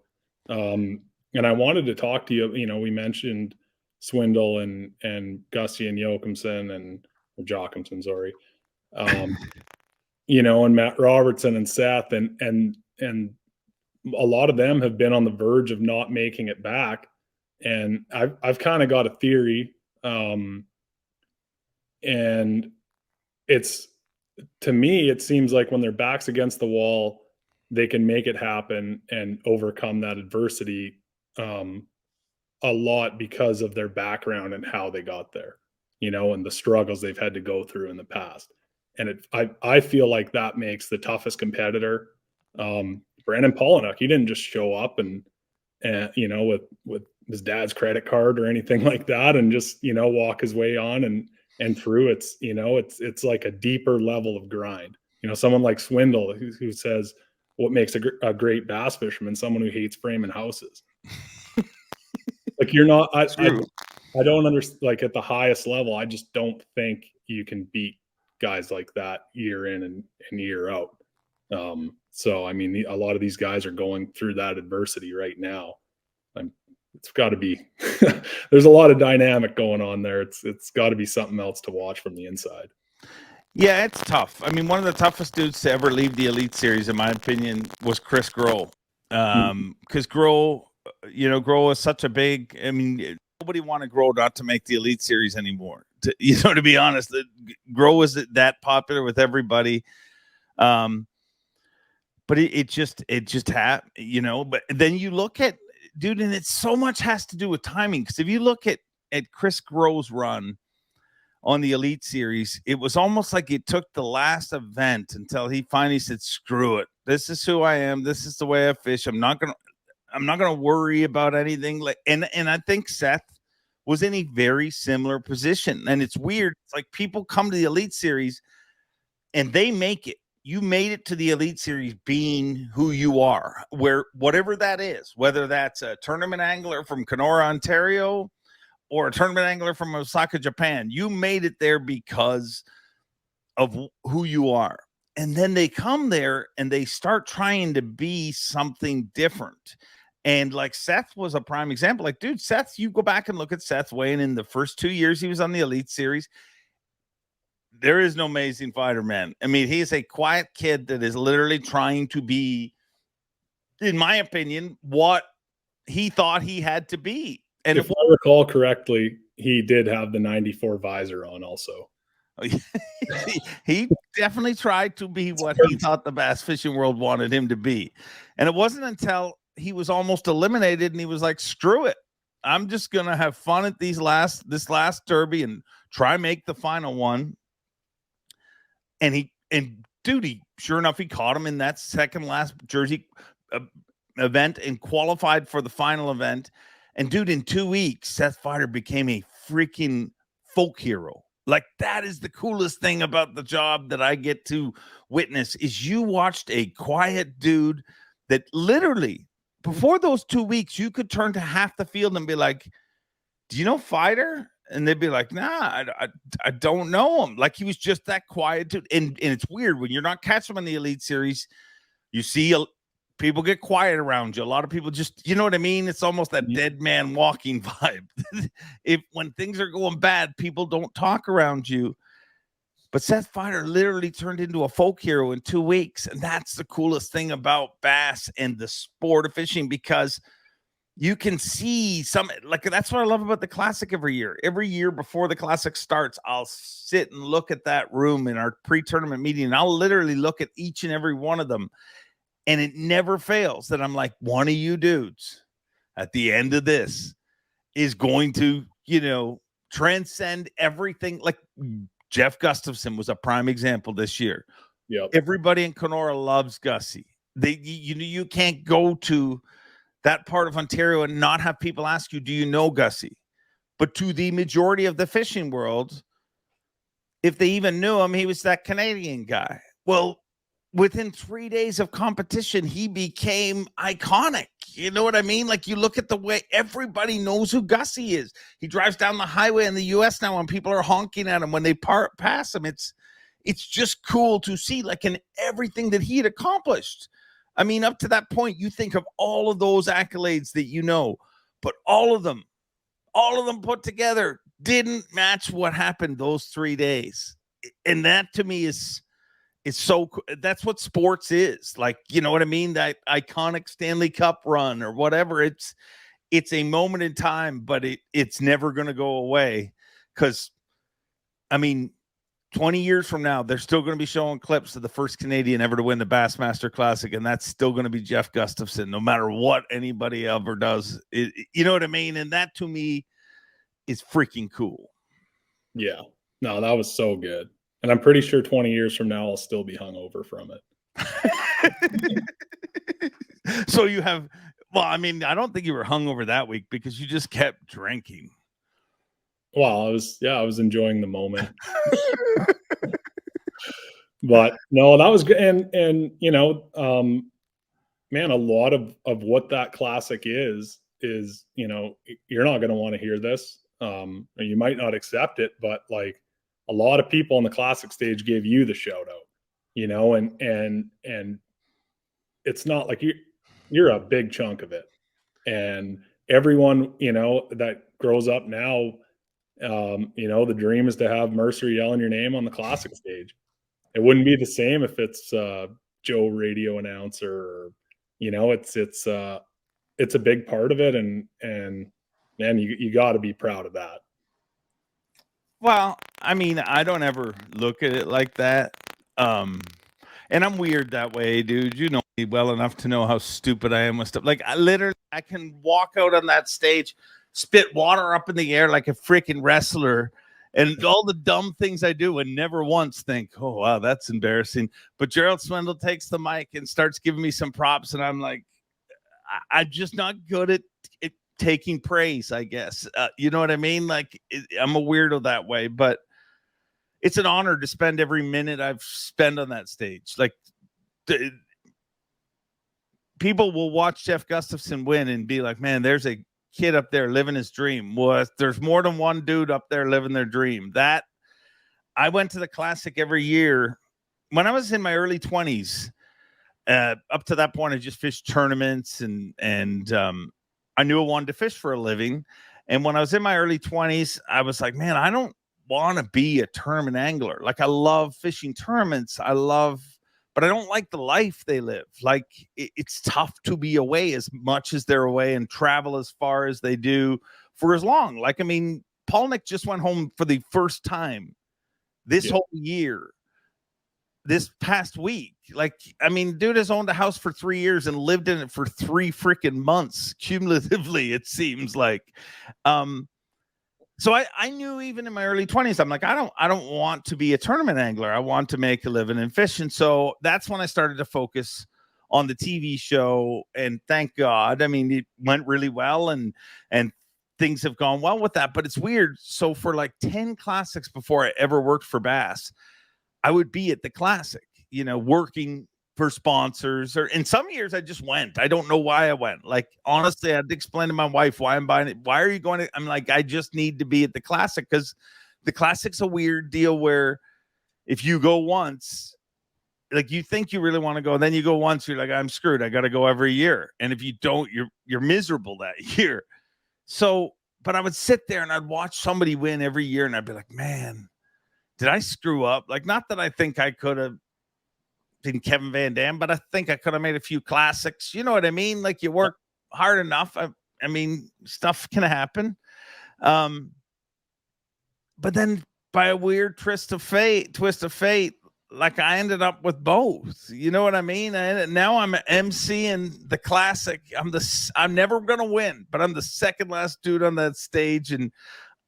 And I wanted to talk to you. You know, we mentioned Swindle and Gussy and Joachimson and Joachimson, sorry. You know, and Matt Robertson and Seth and a lot of them have been on the verge of not making it back. And I've kind of got a theory. And it's, to me, it seems like when their back's against the wall, they can make it happen and overcome that adversity a lot because of their background and how they got there, you know, and the struggles they've had to go through in the past. And I feel like that makes the toughest competitor. Brandon Pollock, he didn't just show up and you know, with his dad's credit card or anything like that, and just, you know, walk his way on and through. It's, you know, it's like a deeper level of grind. You know, someone like Swindle who says what makes a great bass fisherman, someone who hates framing houses. Like, you're not, I don't understand, like, at the highest level, I just don't think you can beat guys like that year in and year out. So, I mean, a lot of these guys are going through that adversity right now. It's got to be, there's a lot of dynamic going on there. It's got to be something else to watch from the inside. Yeah, it's tough. I mean, one of the toughest dudes to ever leave the Elite Series, in my opinion, was Chris Grohl. Because Grohl, you know, Grohl is such a big, I mean, nobody wanted Grohl not to make the Elite Series anymore. You know, to be honest, Grohl was that popular with everybody. But it just happened, you know. But then you look at, dude, and it's so much has to do with timing. Because if you look at Chris Grohl's run on the Elite Series, it was almost like it took the last event until he finally said, "Screw it. This is who I am. This is the way I fish. I'm not gonna worry about anything." Like, and I think Seth was in a very similar position. And it's weird. It's like people come to the Elite Series and they make it. You made it to the Elite Series being who you are, where whatever that is, whether that's a tournament angler from Kenora, Ontario, or a tournament angler from Osaka, Japan, you made it there because of who you are. And then they come there and they start trying to be something different. And like Seth was a prime example. Like, dude, Seth, you go back and look at Seth weighing in the first 2 years he was on the Elite Series. There is no amazing fighter, man. I mean, he's a quiet kid that is literally trying to be, in my opinion, what he thought he had to be. And if I recall correctly, he did have the 94 visor on also. He definitely tried to be what he thought the bass fishing world wanted him to be. And it wasn't until he was almost eliminated and he was like, screw it. I'm just going to have fun at this last derby and try make the final one. And dude, sure enough, he caught him in that second last Jersey event and qualified for the final event. And dude, in 2 weeks, Seth Feider became a freaking folk hero. Like, that is the coolest thing about the job that I get to witness, is you watched a quiet dude that literally before those 2 weeks, you could turn to half the field and be like, do you know Feider? And they'd be like, nah, I don't know him. Like, he was just that quiet dude. And it's weird when you're not catching him in the Elite Series, you see people get quiet around you. A lot of people just, you know what I mean? It's almost that dead man walking vibe. When things are going bad, people don't talk around you. But Seth Feider literally turned into a folk hero in 2 weeks. And that's the coolest thing about bass and the sport of fishing, because you can see that's what I love about the Classic every year. Every year before the Classic starts, I'll sit and look at that room in our pre-tournament meeting, and I'll literally look at each and every one of them. And it never fails that I'm like, one of you dudes at the end of this is going to, transcend everything. Like Jeff Gustafson was a prime example this year. Yeah. Everybody in Kenora loves Gussy. You can't go to that part of Ontario and not have people ask you, do you know Gussy? But to the majority of the fishing world, if they even knew him, he was that Canadian guy. Well, within 3 days of competition, he became iconic. You know what I mean? Like, you look at the way everybody knows who Gussy is. He drives down the highway in the U.S. now, and people are honking at him when they pass him. It's just cool to see, like, in everything that he had accomplished. I mean, up to that point, you think of all of those accolades that you know, but all of them put together didn't match what happened those 3 days. And that to me is so cool. That's what sports is. Like, you know what I mean? That iconic Stanley Cup run or whatever. It's a moment in time, but it's never going to go away. Because, I mean, 20 years from now, they're still going to be showing clips of the first Canadian ever to win the Bassmaster Classic, and that's still going to be Jeff Gustafson, no matter what anybody ever does. You know what I mean? And that, to me, is freaking cool. Yeah. No, that was so good. And I'm pretty sure 20 years from now, I'll still be hungover from it. So you have, well, I mean, I don't think you were hungover that week because you just kept drinking. Well, I was enjoying the moment. But no, that was good. And man, a lot of what that Classic is, you're not going to want to hear this. You might not accept it, but like, a lot of people on the Classic stage gave you the shout out, and it's not like you're a big chunk of it. And everyone, that grows up now, the dream is to have Mercer yelling your name on the Classic stage. It wouldn't be the same if it's Joe radio announcer, or, it's a big part of it. And man, you got to be proud of that. Well, I mean, I don't ever look at it like that. And I'm weird that way, dude. You know me well enough to know how stupid I am with stuff. Like, I can walk out on that stage, spit water up in the air like a freaking wrestler, and all the dumb things I do, and never once think, oh, wow, that's embarrassing. But Gerald Swindle takes the mic and starts giving me some props, and I'm like, I'm just not good at it. Taking praise, I guess. You know what I mean? Like, I'm a weirdo that way, but it's an honor to spend every minute I've spent on that stage. Like, people will watch Jeff Gustafson win and be like, man, there's a kid up there living his dream. Well, there's more than one dude up there living their dream. That I went to the Classic every year when I was in my early 20s, up to that point, I just fished tournaments and I knew I wanted to fish for a living. And when I was in my early 20s, I was like, man, I don't want to be a tournament angler. Like, I love fishing tournaments. But I don't like the life they live. Like, it's tough to be away as much as they're away and travel as far as they do for as long. Like, I mean, Paul Nick just went home for the first time this whole year, this past week. Like, I mean, dude has owned a house for 3 years and lived in it for 3 freaking months cumulatively, it seems like. So I knew even in my early 20s, I'm like, I don't want to be a tournament angler. I want to make a living in fishing. So that's when I started to focus on the TV show, and thank God. I mean, it went really well, and things have gone well with that. But it's weird. So for like 10 classics before I ever worked for Bass, I would be at the classic, you know, working for sponsors, or in some years I just went. I don't know why I went. Like, honestly, I had to explain to my wife why I'm buying it. Why are you going to? I'm like, I just need to be at the classic, because the classic's a weird deal where if you go once, like, you think you really want to go, then you go once, you're like, I'm screwed. I got to go every year. And if you don't, you're miserable that year. So, but I would sit there and I'd watch somebody win every year, and I'd be like, man, did I screw up? Like, not that I think I could have been Kevin Van Dam, but I think I could have made a few classics. You know what I mean? Like, you work hard enough. I mean, stuff can happen. But then by a weird twist of fate, like, I ended up with both. You know what I mean? And now I'm emceeing the classic. I'm never going to win, but I'm the second last dude on that stage. And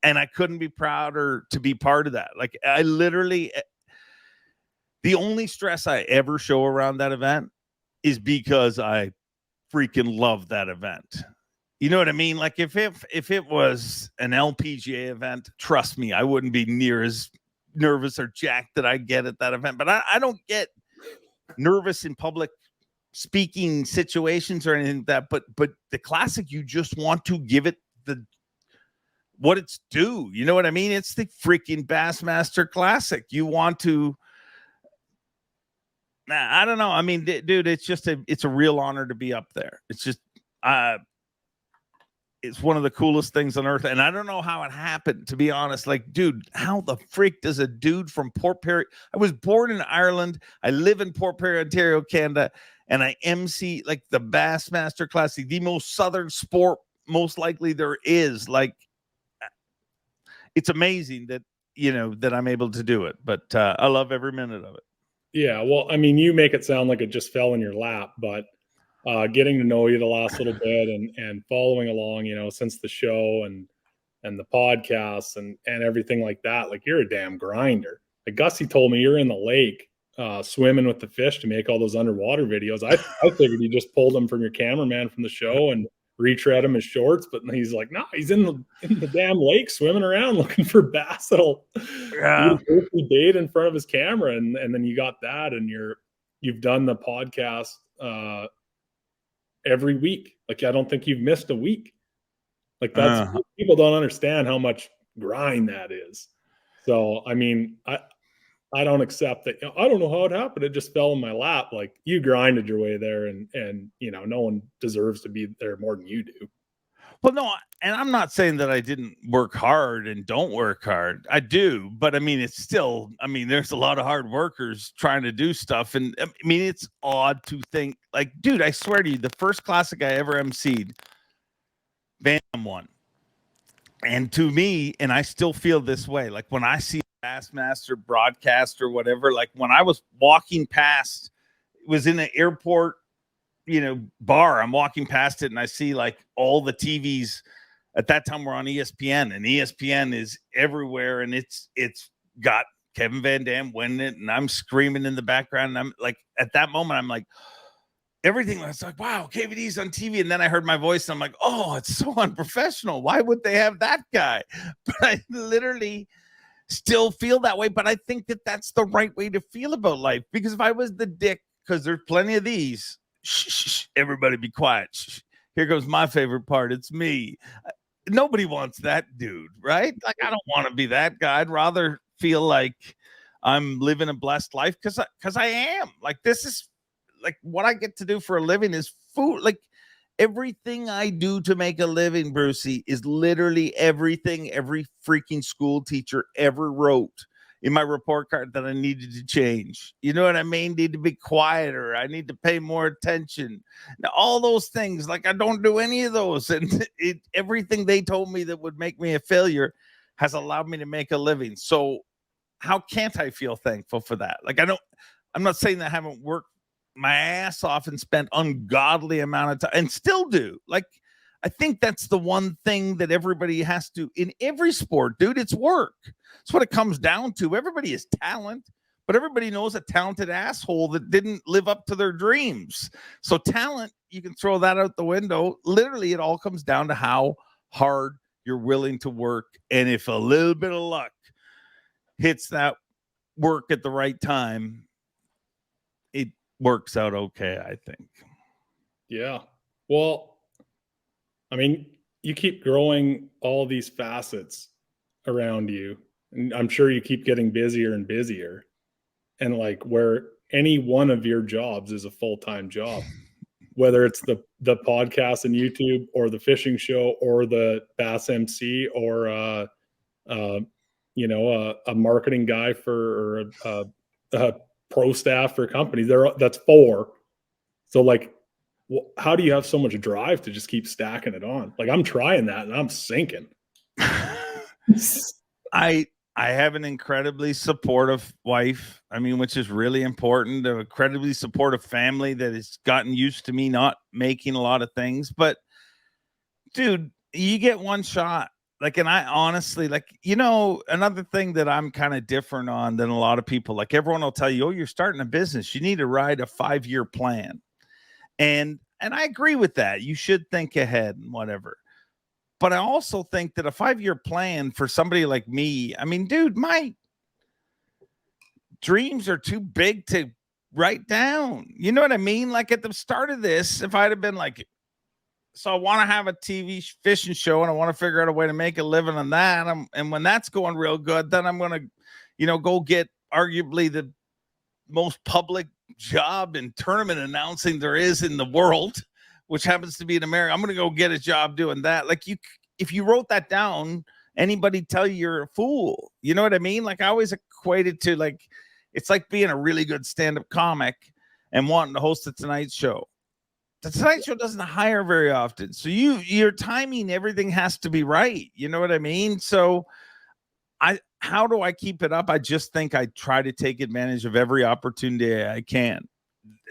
I couldn't be prouder to be part of that. Like, I literally, the only stress I ever show around that event is because I freaking love that event. You know what I mean? Like, if it was an LPGA event, trust me, I wouldn't be near as nervous or jacked that I get at that event. But I don't get nervous in public speaking situations or anything like that. But the classic, you just want to give it what it's due. You know what I mean? It's the freaking Bassmaster Classic. You want to, I don't know. I mean, dude, it's a real honor to be up there. It's just, it's one of the coolest things on earth. And I don't know how it happened, to be honest. Like, dude, how the freak does a dude from Port Perry? I was born in Ireland. I live in Port Perry, Ontario, Canada. And I MC like the Bassmaster Classic, the most southern sport most likely there is. Like, it's amazing that, you know, that I'm able to do it, but I love every minute of it. Yeah. Well, I mean, you make it sound like it just fell in your lap, but getting to know you the last little bit and following along, you know, since the show and the podcasts and everything like that, like, you're a damn grinder. Like, Gussy told me you're in the lake swimming with the fish to make all those underwater videos. I figured you just pulled them from your cameraman from the show and retread him his shorts, but he's like, no, he's in the damn lake swimming around looking for bass that'll bait in front of his camera. And then you got that, and you've done the podcast every week. Like, I don't think you've missed a week. Like, that's people don't understand how much grind that is. So, I mean, I don't accept that. I don't know how it happened. It just fell in my lap. Like, you grinded your way there, and you know, no one deserves to be there more than you do. Well, no, and I'm not saying that I didn't work hard and don't work hard. I do, but I mean, it's still, I mean, there's a lot of hard workers trying to do stuff. And I mean, it's odd to think, like, dude, I swear to you, the first classic I ever emceed, Van won. And to me, and I still feel this way, like, when I see Bassmaster broadcast or whatever, like, when I was walking past, it was in an airport, you know, bar, I'm walking past it and I see like all the TVs at that time were on ESPN, and ESPN is everywhere, and it's got Kevin Van Dam winning it, and I'm screaming in the background, and I'm like, at that moment, I'm like, everything was like, wow, KVD's on TV. And then I heard my voice and I'm like, oh, it's so unprofessional. Why would they have that guy? But I literally still feel that way. But I think that that's the right way to feel about life, because if I was the dick, because there's plenty of these, shh, everybody be quiet. Shh. Here goes my favorite part. It's me. Nobody wants that dude, right? Like, I don't want to be that guy. I'd rather feel like I'm living a blessed life because I am. Like, this is like what I get to do for a living is food. Like, everything I do to make a living, Brucey, is literally everything every freaking school teacher ever wrote in my report card that I needed to change. You know what I mean? Need to be quieter. I need to pay more attention. Now, all those things, like, I don't do any of those. And everything they told me that would make me a failure has allowed me to make a living. So how can't I feel thankful for that? Like, I'm not saying that I haven't worked my ass off and spent ungodly amount of time and still do. Like, I think that's the one thing that everybody has to in every sport, dude. It's work. It's what it comes down to. Everybody is talent, but everybody knows a talented asshole that didn't live up to their dreams. So talent, you can throw that out the window. Literally, it all comes down to how hard you're willing to work. And if a little bit of luck hits that work at the right time, it works out okay, I think. Yeah. Well, I mean, you keep growing all these facets around you, and I'm sure you keep getting busier and busier. And like, where any one of your jobs is a full-time job, whether it's the podcast and YouTube or the fishing show or the Bass MC or a marketing guy for a pro staff for companies. That's 4. So like, how do you have so much drive to just keep stacking it on? Like, I'm trying that and I'm sinking. I have an incredibly supportive wife. I mean, which is really important. An incredibly supportive family that has gotten used to me not making a lot of things. But dude, you get one shot. Like, and I honestly, like, another thing that I'm kind of different on than a lot of people, like, everyone will tell you, oh, you're starting a business, you need to write a 5-year plan. And I agree with that. You should think ahead and whatever. But I also think that a 5-year plan for somebody like me, I mean, dude, my dreams are too big to write down. You know what I mean? Like, at the start of this, if I'd have been like, so I want to have a TV fishing show and I want to figure out a way to make a living on that. And when that's going real good, then I'm going to, go get arguably the most public job in tournament announcing there is in the world, which happens to be in America. I'm going to go get a job doing that. Like, if you wrote that down, anybody tell you you're a fool. You know what I mean? Like, I always equated to, like, it's like being a really good stand-up comic and wanting to host the Tonight Show. The Tonight Show doesn't hire very often. So your timing, everything has to be right. You know what I mean? So how do I keep it up? I just think I try to take advantage of every opportunity I can.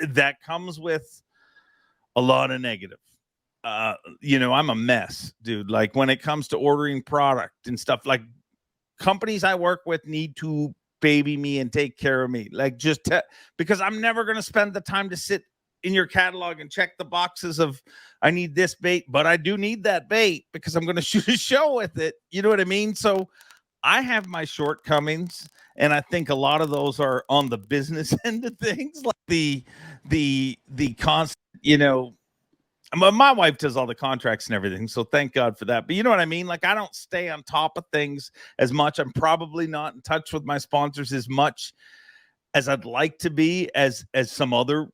That comes with a lot of negative. I'm a mess, dude. Like, when it comes to ordering product and stuff, like, companies I work with need to baby me and take care of me. Like, because I'm never going to spend the time to sit in your catalog and check the boxes of, I need this bait, but I do need that bait because I'm going to shoot a show with it. You know what I mean? So I have my shortcomings, and I think a lot of those are on the business end of things, like the constant, my wife does all the contracts and everything, so thank God for that. But you know what I mean? Like, I don't stay on top of things as much. I'm probably not in touch with my sponsors as much as I'd like to be, as some other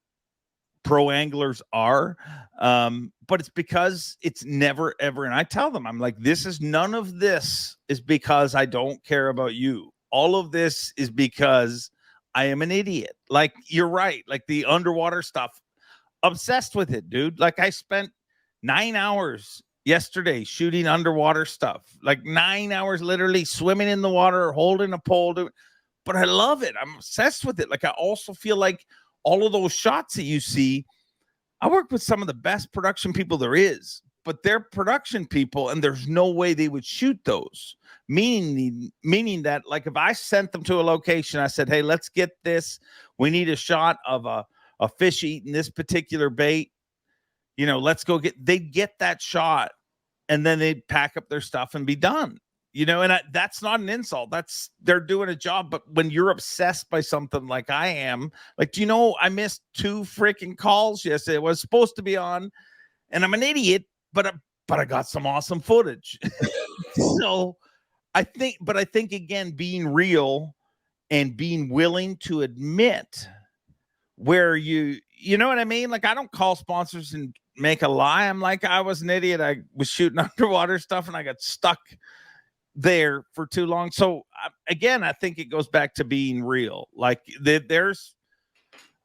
pro anglers are. But it's because it's never ever, and I tell them, I'm like, none of this is because I don't care about you. All of this is because I am an idiot. Like, you're right. Like, the underwater stuff, obsessed with it, dude. Like, I spent 9 hours yesterday shooting underwater stuff, like 9 hours literally swimming in the water, holding a pole, but I love it. I'm obsessed with it. Like, I also feel like all of those shots that you see, I work with some of the best production people there is, but they're production people, and there's no way they would shoot those. Meaning that, like, if I sent them to a location, I said, hey, let's get this. We need a shot of a fish eating this particular bait. Let's go they'd get that shot, and then they'd pack up their stuff and be done. And that's not an insult. They're doing a job. But when you're obsessed by something like I am, like, I missed 2 freaking calls yesterday. I was supposed to be on, and I'm an idiot, but I got some awesome footage. So I think again, being real and being willing to admit where you know what I mean? Like, I don't call sponsors and make a lie. I'm like, I was an idiot. I was shooting underwater stuff and I got stuck there for too long. So again, I think it goes back to being real. Like,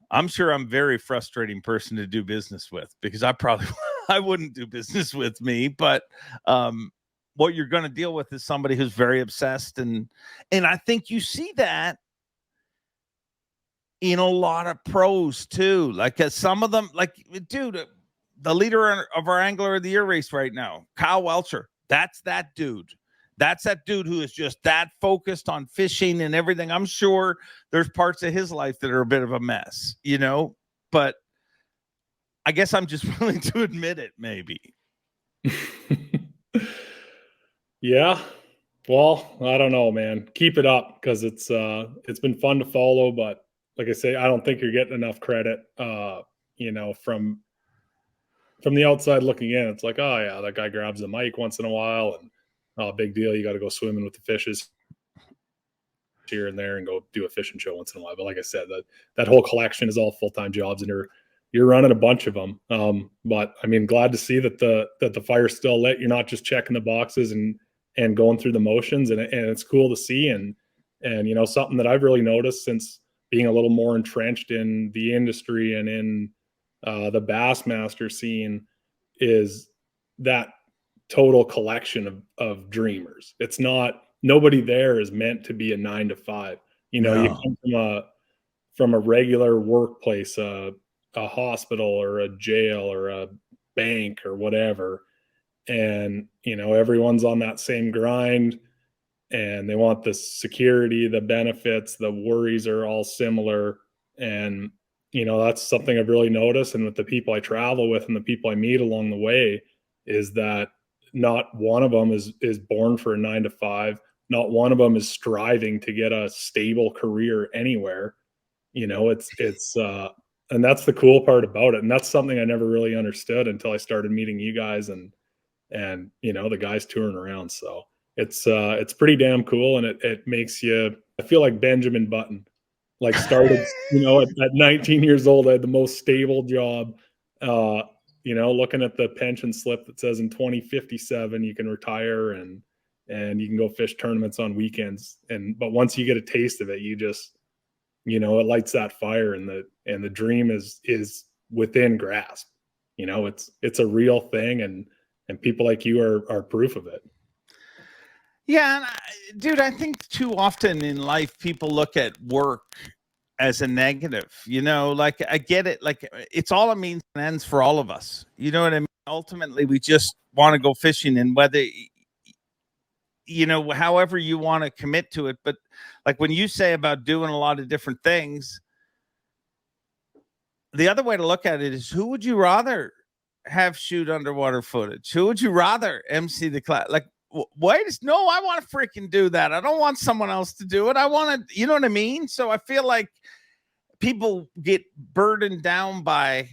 I'm sure I'm a very frustrating person to do business with, because I wouldn't do business with me, but what you're going to deal with is somebody who's very obsessed. And I think you see that in a lot of pros too. Like, some of them, like, dude, the leader of our Angler of the Year race right now, Kyle Welcher, that's that dude. That's that dude who is just that focused on fishing and everything. I'm sure there's parts of his life that are a bit of a mess, you know, but I guess I'm just willing to admit it, maybe. Yeah. Well, I don't know, man. Keep it up, because it's been fun to follow, but like I say, I don't think you're getting enough credit, you know, from the outside looking in. It's like, oh yeah, that guy grabs the mic once in a while, and oh, big deal. You got to go swimming with the fishes here and there and go do a fishing show once in a while. But like I said, that whole collection is all full-time jobs, and you're running a bunch of them. But I mean, glad to see that the fire's still lit. You're not just checking the boxes and going through the motions, and it's cool to see. And you know, something that I've really noticed since being a little more entrenched in the industry and in the Bassmaster scene is that total collection of dreamers. It's not, nobody there is meant to be a 9 to 5. You know, you come from a regular workplace, a hospital or a jail or a bank or whatever, and you know, everyone's on that same grind, and they want the security, the benefits, the worries are all similar. And you know, that's something I've really noticed, and with the people I travel with and the people I meet along the way, is that not one of them is born for a 9 to 5. Not one of them is striving to get a stable career anywhere. You know, it's and that's the cool part about it. And that's something I never really understood until I started meeting you guys and you know, the guys touring around. So it's pretty damn cool. And it makes you, I feel like Benjamin Button, like started, you know, at 19 years old, I had the most stable job, you know, looking at the pension slip that says in 2057, you can retire and you can go fish tournaments on weekends. But once you get a taste of it, you just, you know, it lights that fire, and the dream is within grasp. You know, it's a real thing, and people like you are proof of it. Yeah. And dude, I think too often in life, people look at work as a negative, you know, like, I get it. Like, it's all a means and ends for all of us. You know what I mean? Ultimately, we just want to go fishing, and whether, you know, however you want to commit to it. But like, when you say about doing a lot of different things, the other way to look at it is, who would you rather have shoot underwater footage? Who would you rather MC the class? Like, wait, no, I want to freaking do that. I don't want someone else to do it. I want to, you know what I mean? So I feel like people get burdened down by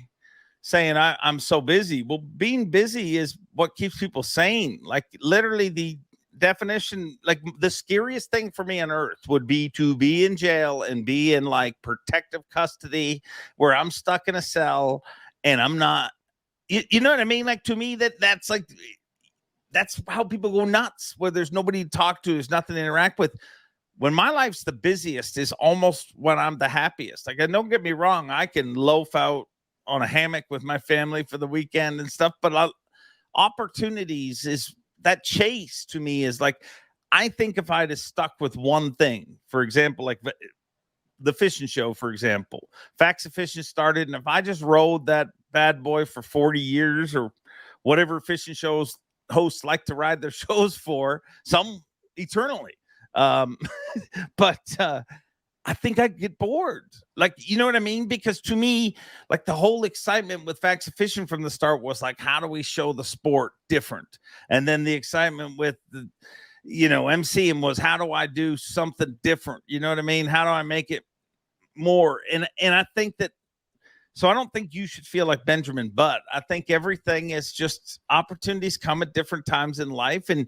saying, I'm so busy. Well, being busy is what keeps people sane. Like, literally, the definition, like, the scariest thing for me on earth would be to be in jail and be in like protective custody, where I'm stuck in a cell and I'm not, you know what I mean? Like, to me, that's like, that's how people go nuts, where there's nobody to talk to, there's nothing to interact with. When my life's the busiest is almost when I'm the happiest. Like, don't get me wrong, I can loaf out on a hammock with my family for the weekend and stuff, but opportunities is that chase to me is like, I think if I'd have stuck with one thing, for example, like the fishing show, for example, Facts of Fishing started, and if I just rode that bad boy for 40 years or whatever fishing shows hosts like to ride their shows for, some eternally, but I think I'd get bored. Like, you know what I mean? Because to me, like, the whole excitement with Facts of Fishing from the start was like, how do we show the sport different? And then the excitement with the, you know, MCing was, how do I do something different? You know what I mean? How do I make it more? And I think that, so I don't think you should feel like Benjamin Butt. I think everything is just, opportunities come at different times in life, and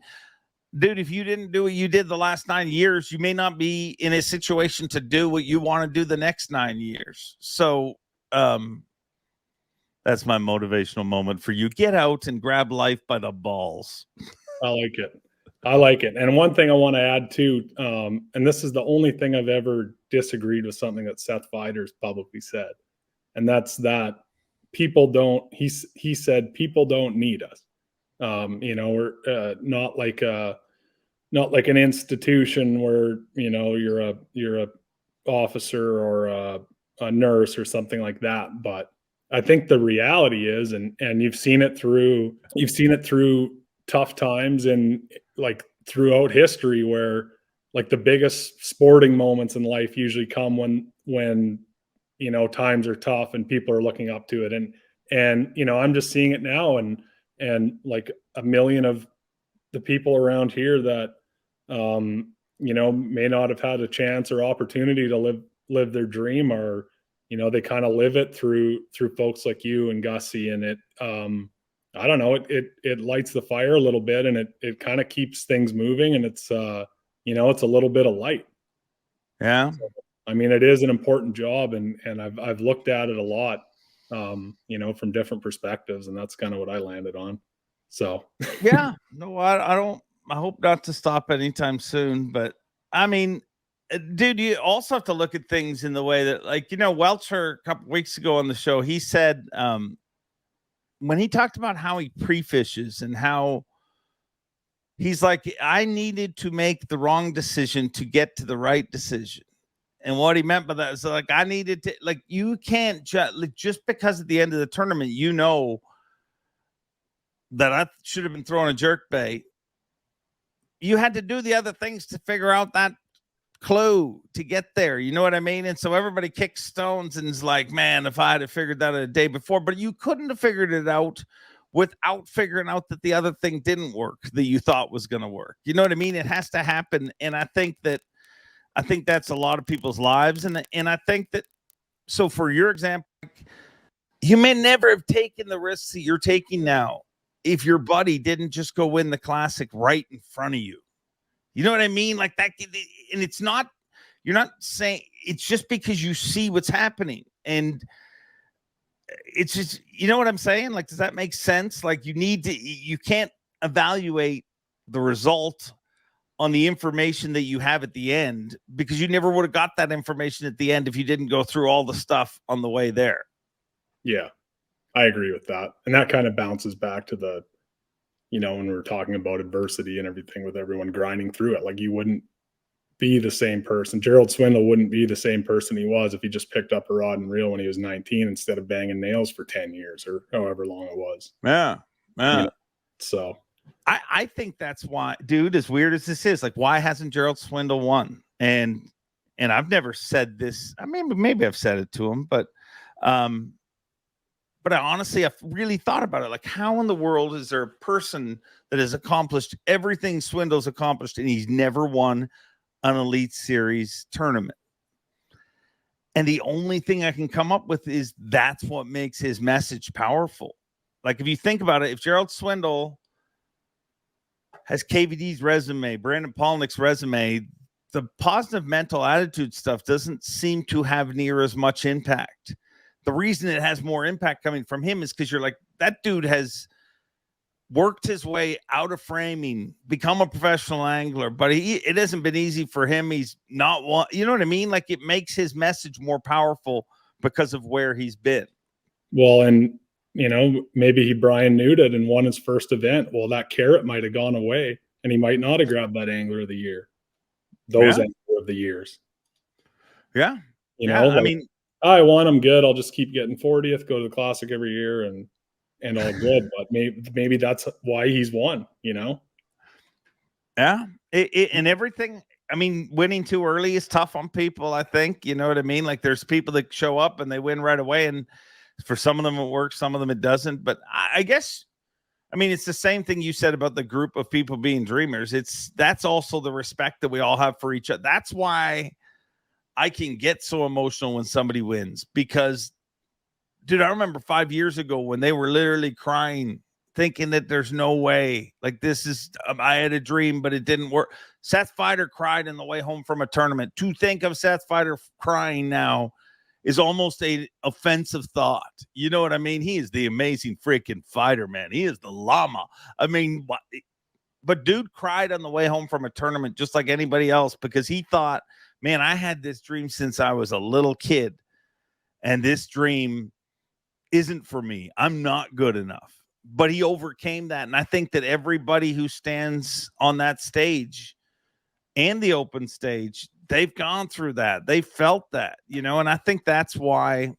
dude, if you didn't do what you did the last 9 years, you may not be in a situation to do what you want to do the next 9 years. So, that's my motivational moment for you. Get out and grab life by the balls. I like it. I like it. And one thing I want to add too, and this is the only thing I've ever disagreed with something that Seth Feider's publicly said. And that's that people don't, he said, people don't need us. We're not like an institution where, you're a officer or a nurse or something like that. But I think the reality is, and you've seen it through tough times and like throughout history, where like the biggest sporting moments in life usually come when times are tough and people are looking up to it. And I'm just seeing it now, and like a million of the people around here that may not have had a chance or opportunity to live their dream, or they kind of live it through folks like you and Gussy, and it I don't know, it lights the fire a little bit, and it kind of keeps things moving, and it's it's a little bit of light. Yeah. So, I mean, it is an important job, and I've looked at it a lot, from different perspectives, and that's kind of what I landed on. So yeah, no, I hope not to stop anytime soon, but I mean, dude, you also have to look at things in the way that, like, Welcher a couple weeks ago on the show, he said, when he talked about how he pre-fishes and how he's like, I needed to make the wrong decision to get to the right decision. And what he meant by that is like, I needed to, like, you can't just because at the end of the tournament, that I should have been throwing a jerk bait. You had to do the other things to figure out that clue to get there. You know what I mean? And so everybody kicks stones and is like, man, if I had figured that out a day before, but you couldn't have figured it out without figuring out that the other thing didn't work that you thought was going to work. You know what I mean? It has to happen. And I think that's a lot of people's lives. And I think that, so for your example, you may never have taken the risks that you're taking now if your buddy didn't just go win the classic right in front of you. You know what I mean? Like that. And it's not, you're not saying, it's just because you see what's happening. And it's just, you know what I'm saying? Like, does that make sense? Like, you can't evaluate the result on the information that you have at the end, because you never would have got that information at the end if you didn't go through all the stuff on the way there. Yeah, I agree with that. And that kind of bounces back to the, when we were talking about adversity and everything, with everyone grinding through it, like you wouldn't be the same person. Gerald Swindle wouldn't be the same person he was if he just picked up a rod and reel when he was 19 instead of banging nails for 10 years or however long it was. Yeah. So I think that's why, dude, as weird as this is, like, why hasn't Gerald Swindle won? And I've never said this. I mean, maybe I've said it to him, but I honestly, I've really thought about it. Like, how in the world is there a person that has accomplished everything Swindle's accomplished and he's never won an Elite Series tournament? And the only thing I can come up with is that's what makes his message powerful. Like, if you think about it, if Gerald Swindle has KVD's resume, Brandon Palnick's resume, the positive mental attitude stuff doesn't seem to have near as much impact. The reason it has more impact coming from him is because you're like, that dude has worked his way out of framing, become a professional angler, but it hasn't been easy for him. He's not one, you know what I mean? Like, it makes his message more powerful because of where he's been. Well, and maybe he Brian Newed it and won his first event. Well, that carrot might have gone away and he might not have grabbed that angler of the year. Those angler of the years. Yeah. I mean, I won, I'm good. I'll just keep getting 40th, go to the classic every year and all good. But maybe that's why he's won, Yeah. And everything. I mean, winning too early is tough on people, I think. You know what I mean? Like, there's people that show up and they win right away. And for some of them it works, some of them it doesn't. But I guess, I mean, it's the same thing you said about the group of people being dreamers. That's also the respect that we all have for each other. That's why I can get so emotional when somebody wins, because, dude, I remember 5 years ago when they were literally crying thinking that there's no way. Like, this is, I had a dream, but it didn't work. Seth Feider cried on the way home from a tournament. To think of Seth Feider crying now is almost a offensive thought. You know what I mean? He is the amazing freaking fighter, man. He is the llama. I mean, but dude cried on the way home from a tournament just like anybody else, because he thought, man, I had this dream since I was a little kid, and this dream isn't for me. I'm not good enough. But he overcame that. And I think that everybody who stands on that stage and the open stage, they've gone through that. They felt that, you know, and I think that's why,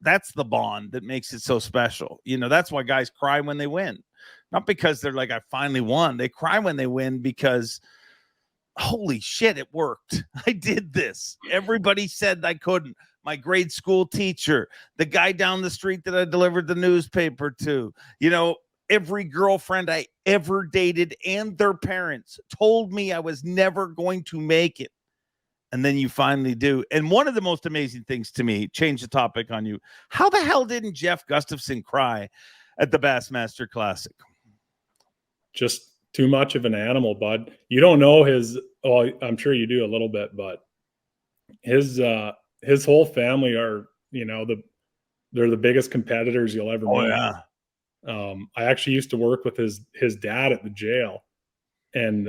that's the bond that makes it so special. You know, that's why guys cry when they win. Not because they're like, I finally won. They cry when they win because, holy shit, it worked. I did this. Everybody said I couldn't. My grade school teacher, the guy down the street that I delivered the newspaper to, you know, every girlfriend I ever dated and their parents told me I was never going to make it. And then you finally do. And one of the most amazing things to me, change the topic on you, how the hell didn't Jeff Gustafson cry at the Bassmaster Classic? Just too much of an animal, bud. You don't know his, well, I'm sure you do a little bit, but his whole family are, you know, they're the biggest competitors you'll ever meet. Yeah. I actually used to work with his dad at the jail, and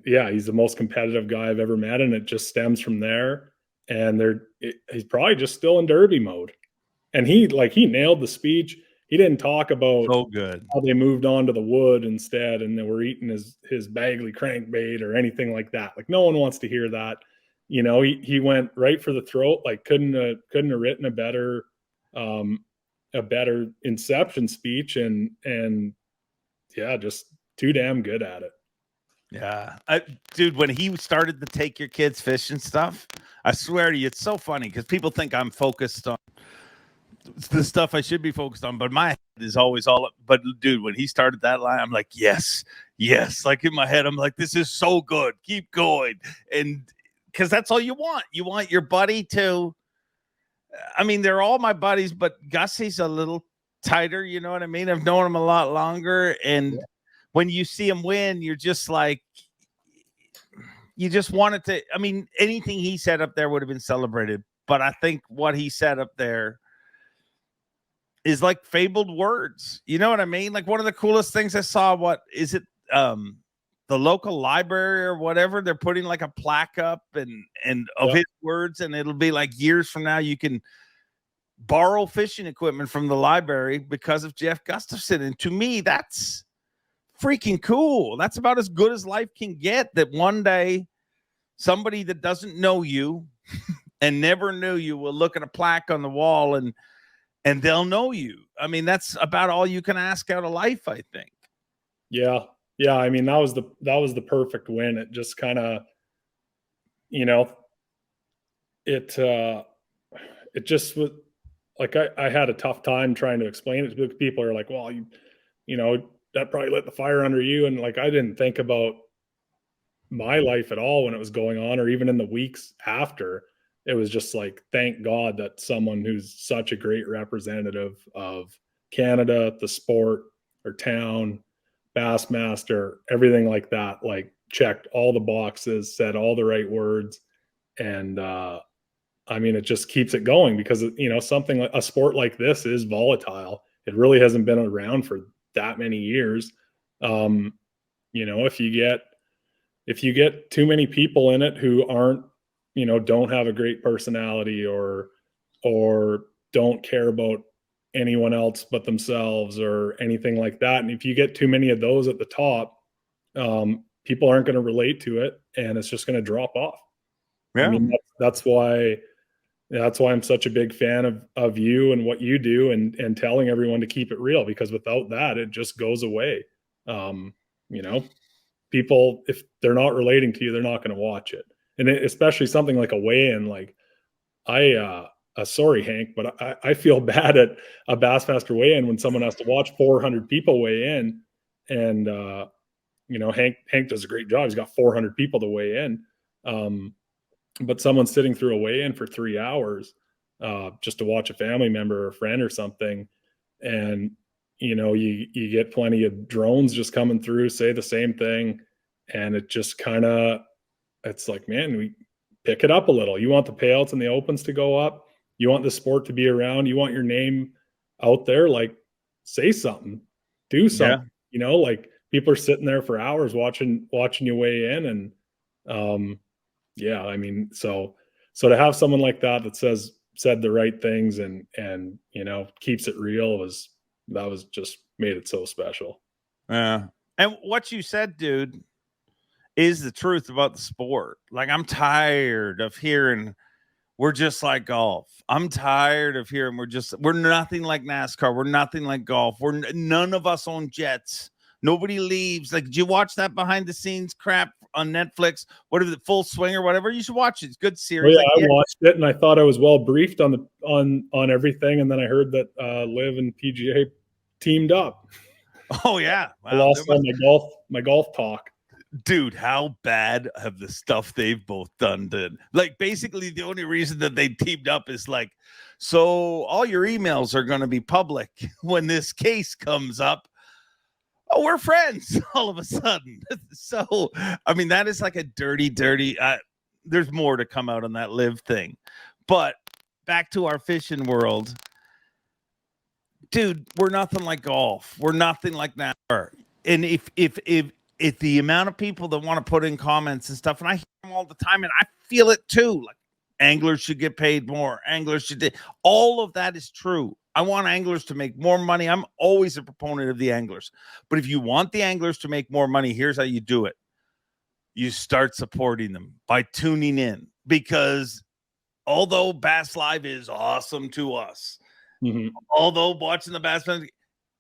yeah, he's the most competitive guy I've ever met, and it just stems from there. And he's probably just still in derby mode, and he nailed the speech. He didn't talk about so good how they moved on to the wood instead, and they were eating his Bagley crankbait or anything like that. Like, no one wants to hear that. You know, he went right for the throat. Like, couldn't have written a better inception speech, and yeah, just too damn good at it. Yeah. Dude, when he started to take your kids fishing stuff, I swear to you, it's so funny because people think I'm focused on the stuff I should be focused on, but my head is always all up. But dude, when he started that line, I'm like, yes. Like, in my head, I'm like, this is so good. Keep going. And because that's all you want. You want your buddy to, I mean, they're all my buddies, but Gussy's a little tighter. You know what I mean? I've known him a lot longer. And when you see him win, you're just like, you just wanted to, I mean, anything he said up there would have been celebrated. But I think what he said up there is like fabled words. You know what I mean? Like, one of the coolest things I saw, what is it? The local library or whatever, they're putting like a plaque up and of his words, and it'll be like years from now you can borrow fishing equipment from the library because of Jeff Gustafson. And to me, that's freaking cool. That's about as good as life can get, that one day somebody that doesn't know you and never knew you will look at a plaque on the wall and they'll know you. I mean, that's about all you can ask out of life, I think. Yeah. I mean, that was the perfect win. It just kind of, you know, it just was like, I had a tough time trying to explain it to people. Are like, well, you know, that probably lit the fire under you. And like, I didn't think about my life at all when it was going on, or even in the weeks after. It was just like, thank God that someone who's such a great representative of Canada, the sport, or town, Bassmaster, everything like that, like, checked all the boxes, said all the right words. And I mean, it just keeps it going because, you know, something like a sport like this is volatile. It really hasn't been around for that many years. You know, if you get too many people in it who aren't, you know, don't have a great personality or don't care about anyone else but themselves or anything like that, and if you get too many of those at the top, people aren't going to relate to it, and it's just going to drop off. Yeah. I mean, that's why I'm such a big fan of you and what you do, and telling everyone to keep it real, because without that, it just goes away. You know, people, if they're not relating to you, they're not going to watch it. And especially something like a weigh-in, like sorry, Hank, but I feel bad at a Bassmaster weigh-in when someone has to watch 400 people weigh in, and you know, Hank does a great job. He's got 400 people to weigh in, but someone's sitting through a weigh-in for 3 hours just to watch a family member or a friend or something, and you get plenty of drones just coming through, say the same thing. And it just it's like, man, we pick it up a little. You want the payouts and the opens to go up. You want the sport to be around. You want your name out there. Like, say something, do something, like people are sitting there for hours watching you weigh in. And, so to have someone like that said the right things and keeps it real that was just made it so special. Yeah. And what you said, dude, is the truth about the sport. Like, I'm tired of hearing we're just like golf. I'm tired of hearing we're nothing like NASCAR. We're nothing like golf. None of us own jets. Nobody leaves. Like, did you watch that behind the scenes crap on Netflix? What is it, Full Swing or whatever? You should watch it. It's a good series. Oh, yeah, I watched it and I thought I was well briefed on everything. And then I heard that Liv and PGA teamed up. Oh yeah. Wow, I lost all my golf talk. Dude, how bad have the stuff they've both done did? Like, basically the only reason that they teamed up is like, so all your emails are going to be public when this case comes up. Oh, we're friends all of a sudden. So, I mean, that is like a dirty, there's more to come out on that Live thing. But back to our fishing world. Dude, we're nothing like golf. We're nothing like NASCAR. And if the amount of people that want to put in comments and stuff, and I hear them all the time, and I feel it too, like anglers should get paid more. Anglers should all of that is true. I want anglers to make more money. I'm always a proponent of the anglers. But if you want the anglers to make more money, here's how you do it. You start supporting them by tuning in, because although Bass Live is awesome to us, although watching the Bassmaster,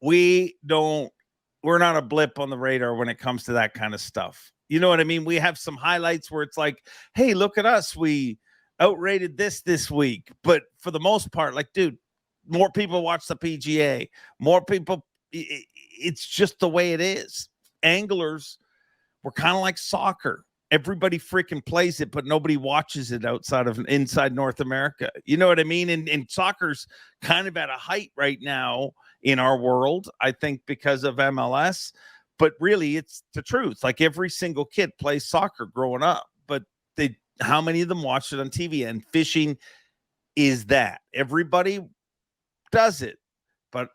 we're not a blip on the radar when it comes to that kind of stuff. You know what I mean? We have some highlights where it's like, hey, look at us. We outrated this week. But for the most part, like, dude, more people watch the PGA. More people, it's just the way it is. Anglers, we're kind of like soccer. Everybody freaking plays it, but nobody watches it inside North America. You know what I mean? And soccer's kind of at a height right now in our world, I think, because of MLS. But really, it's the truth. Like, every single kid plays soccer growing up, but how many of them watch it on TV? And fishing is that. Everybody does it, but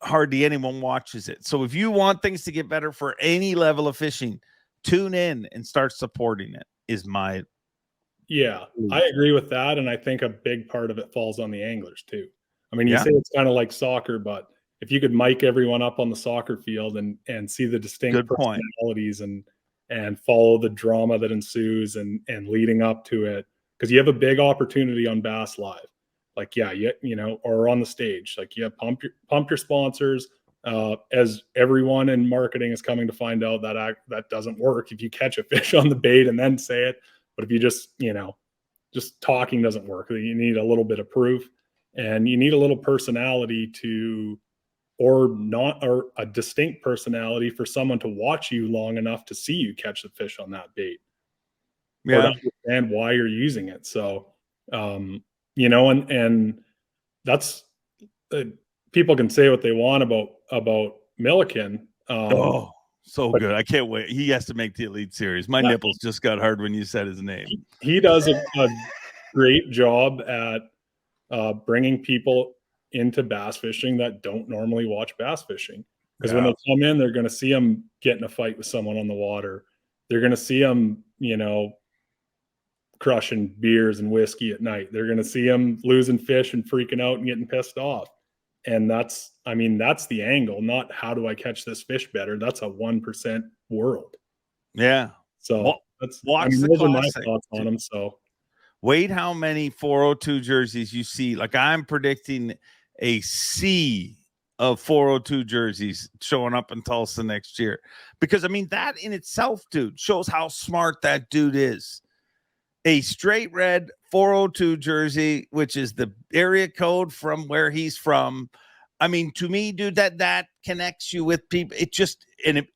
hardly anyone watches it. So if you want things to get better for any level of fishing, tune in and start supporting it is my. Yeah, I agree with that. And I think a big part of it falls on the anglers too. I mean, you say it's kind of like soccer, but if you could mic everyone up on the soccer field and see the distinct personalities and follow the drama that ensues and leading up to it, because you have a big opportunity on Bass Live. Like, or on the stage, like, pump your sponsors. As everyone in marketing is coming to find out that doesn't work if you catch a fish on the bait and then say it. But if you just talking doesn't work. You need a little bit of proof, and you need a little personality or a distinct personality for someone to watch you long enough to see you catch the fish on that bait. Yeah. Or to understand why you're using it. So, and that's people can say what they want about Milliken. So good. I can't wait. He has to make the Elite Series. My nipples just got hard when you said his name. He does a great job at bringing people into bass fishing that don't normally watch bass fishing. Because when they come in, they're going to see him get in a fight with someone on the water. They're going to see him, crushing beers and whiskey at night. They're going to see him losing fish and freaking out and getting pissed off. And that's the angle, not how do I catch this fish better? That's a 1% world. Yeah. So those are my thoughts on them. So wait, how many 402 jerseys you see? Like, I'm predicting a sea of 402 jerseys showing up in Tulsa next year. Because, that in itself, dude, shows how smart that dude is. A straight red 402 jersey, which is the area code from where he's from. To me, dude, that connects you with people. It just, and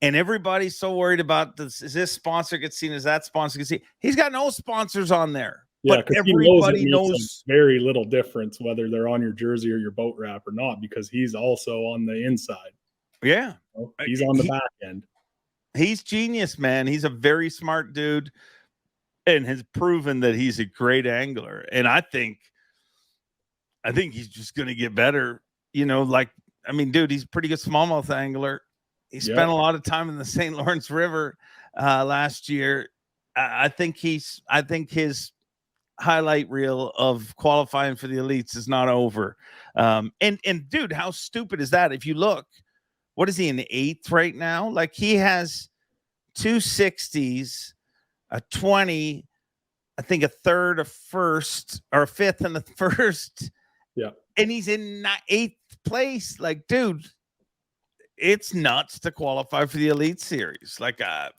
everybody's so worried about this. Is this sponsor gets seen? Is that sponsor gets seen? He's got no sponsors on there. Yeah, but because he knows it everybody makes knows a very little difference whether they're on your jersey or your boat wrap or not, because he's also on the inside. Yeah. You know? He's on the back end. He's genius, man. He's a very smart dude and has proven that he's a great angler. And I think he's just going to get better. You know, like, I mean, dude, he's a pretty good smallmouth angler. He spent a lot of time in the St. Lawrence River last year. I think his highlight reel of qualifying for the elites is not over. And dude, how stupid is that? If you look, what is he in the 8th right now? Like, he has 2 60s, a 20, I think a 3rd, a 1st, or a 5th and the 1st. Yeah. And he's in 8th place. Like, dude, it's nuts to qualify for the Elite Series. Like, thank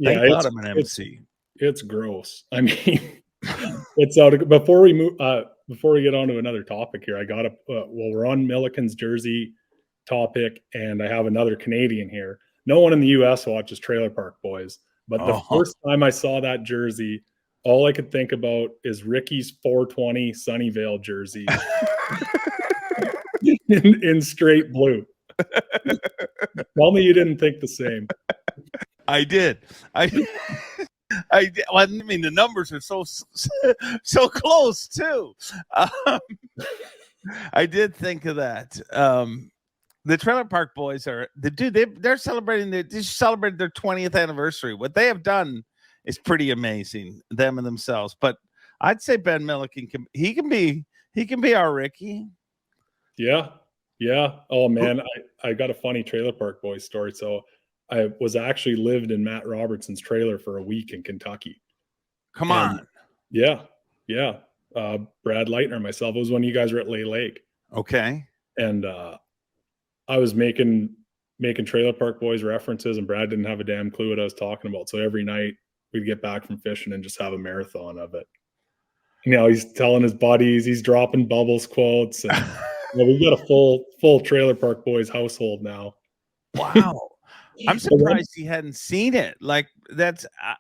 God I'm an MC. It's gross. I mean, it's out of, before we get on to another topic here, I got to, well, we're on Milliken's jersey topic, and I have another Canadian here. No one in the US watches Trailer Park Boys, but the first time I saw that jersey, all I could think about is Ricky's 420 Sunnyvale jersey in straight blue. Tell me you didn't think the same. I did. Well, I mean, the numbers are so close too. I did think of that. The Trailer Park Boys are they're celebrating they just celebrated their 20th anniversary. What they have done is pretty amazing, them and themselves. But I'd say Ben Milliken can be our Ricky. Yeah. Oh man, I got a funny Trailer Park Boys story. So I was actually lived in Matt Robertson's trailer for a week in Kentucky. Come on. Yeah. Brad Leitner and myself. It was when you guys were at Lay Lake. Okay. And I was making Trailer Park Boys references, and Brad didn't have a damn clue what I was talking about. So every night we'd get back from fishing and just have a marathon of it. You know, he's telling his buddies, he's dropping Bubbles quotes, and we've got a full Trailer Park Boys household now. Wow. I'm surprised he hadn't seen it. Like,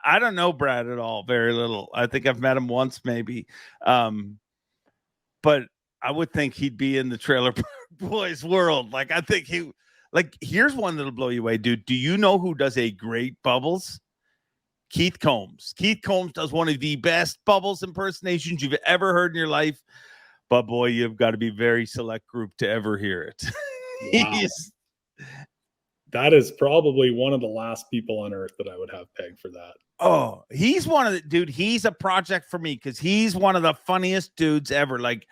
I don't know Brad at all, very little. I think I've met him once maybe. But I would think he'd be in the Trailer Park Boys world. Like, I think here's one that'll blow you away, dude. Do you know who does a great Bubbles? Keith Combs. Keith Combs does one of the best Bubbles impersonations you've ever heard in your life. But boy, you've got to be very select group to ever hear it. Wow. That is probably one of the last people on earth that I would have pegged for that. Oh, he's one of the dude. He's a project for me because he's one of the funniest dudes ever. Like,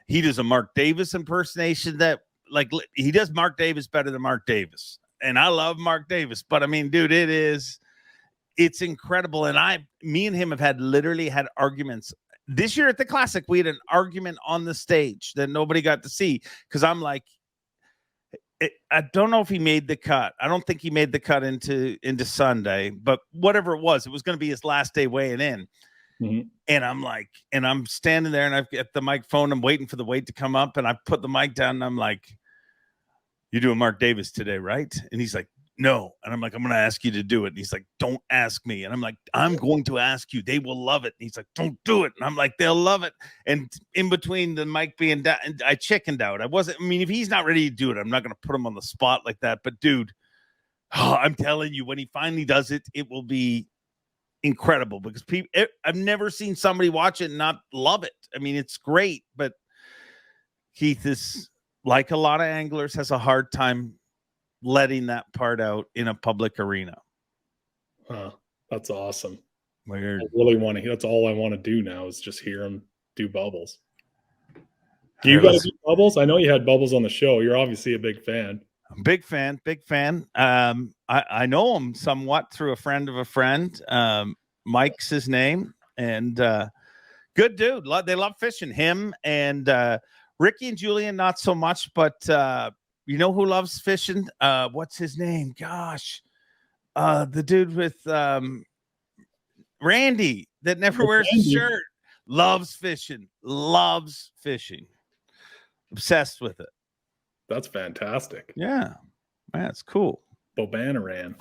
he does a Mark Davis impersonation that, like, he does Mark Davis better than Mark Davis. And I love Mark Davis, but I mean, dude, it's incredible. And me and him have literally had arguments. This year at the Classic, we had an argument on the stage that nobody got to see because I'm like, I don't know if he made the cut. I don't think he made the cut into Sunday, but whatever it was going to be his last day weighing in. Mm-hmm. And I'm like, and I'm standing there and I've got the microphone. I'm waiting for the weight to come up, and I put the mic down and I'm like, "You're doing Mark Davis today, right?" And he's like, "No." And I'm like, "I'm going to ask you to do it." And he's like, "Don't ask me." And I'm like, "I'm going to ask you. They will love it." And he's like, "Don't do it." And I'm like, "They'll love it." And in between the mic being down, I chickened out. I mean, if he's not ready to do it, I'm not going to put him on the spot like that. But dude, I'm telling you, when he finally does it, it will be incredible because I've never seen somebody watch it and not love it. I mean, it's great, but Keith is, like a lot of anglers, has a hard time letting that part out in a public arena. That's awesome. Weird. I really want to. That's all I want to do now is just hear him do Bubbles. Do you guys do Bubbles? I know you had Bubbles on the show. You're obviously a big fan. Big fan. I know him somewhat through a friend of a friend. Mike's his name, and good dude. They love fishing. Him and Ricky and Julian, not so much, but you know who loves fishing? What's his name? Gosh, the dude with Randy that never wears a shirt. Loves fishing. Obsessed with it. That's fantastic. Yeah. That's cool. Bobanaran.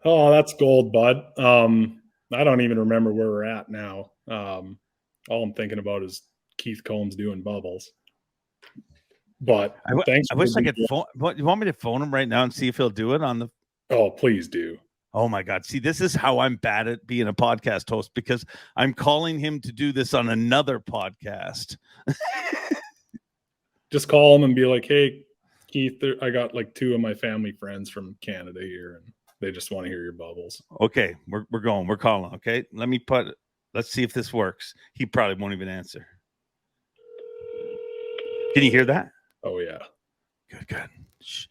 Oh, that's gold, bud. I don't even remember where we're at now. All I'm thinking about is Keith Combs doing bubbles. But thanks. I wish I could phone. What, you want me to phone him right now and see if he'll do it on the? Oh, please do. Oh my God. See, this is how I'm bad at being a podcast host, because I'm calling him to do this on another podcast. Just call him and be like, hey, Keith, I got like 2 of my family friends from Canada here, and they just want to hear your bubbles. Okay, we're going. We're calling. Okay, let's see if this works. He probably won't even answer. Can you hear that? Oh, yeah. Good. Shh.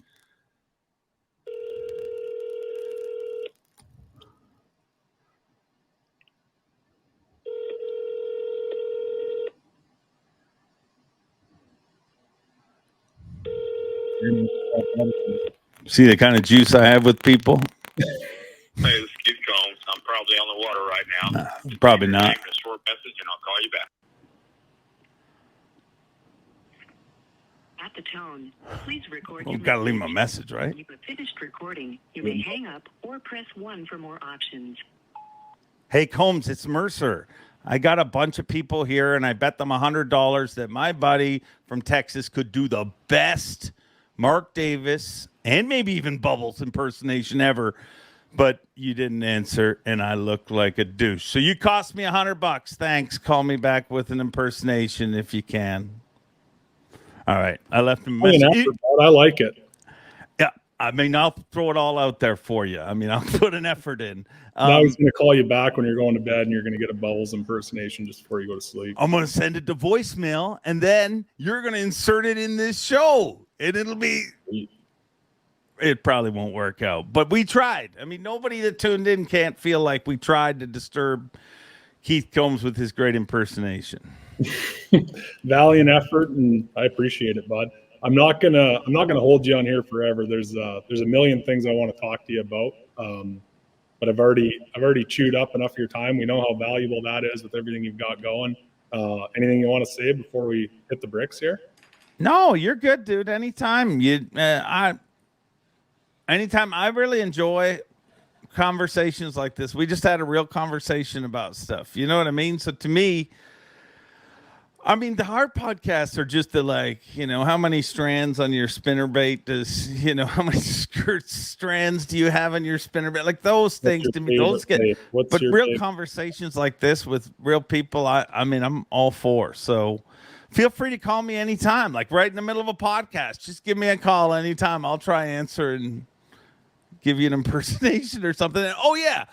See the kind of juice I have with people? Hey, this is Keith Combs. I'm probably on the water right now. Probably not. Leave a short message and I'll call you back. At the tone, please record. Well, gotta leave my message, right? When you have finished recording, you may hang up or press 1 for more options. Hey, Combs, it's Mercer. I got a bunch of people here, and I bet them $100 that my buddy from Texas could do the best Mark Davis and maybe even Bubbles impersonation ever. But you didn't answer, and I look like a douche. So you cost me $100. Thanks. Call me back with an impersonation if you can. All right. I left him a message. I like it. Yeah. I mean, I'll throw it all out there for you. I mean, I'll put an effort in. Now he's going to call you back when you're going to bed, and you're going to get a Bubbles impersonation just before you go to sleep. I'm going to send it to voicemail, and then you're going to insert it in this show, and it'll be... It probably won't work out, but we tried. I mean, nobody that tuned in can't feel like we tried to disturb Keith Combs with his great impersonation. Valiant effort, and I appreciate it, bud. I'm not gonna hold you on here forever. There's a million things I want to talk to you about, but I've already chewed up enough of your time. We know how valuable that is with everything you've got going. Anything you want to say before we hit the bricks here? No, you're good, dude. Anytime Anytime. I really enjoy conversations like this. We just had a real conversation about stuff. You know what I mean? So to me, I mean, the hard podcasts are just the, like, you know, how many strands on your spinnerbait does, you know, how many strands do you have on your spinnerbait? Like those things to me, those get, but real conversations like this with real people, I mean, I'm all for. So feel free to call me anytime, like right in the middle of a podcast. Just give me a call anytime. I'll try answer and give you an impersonation or something. And, oh yeah,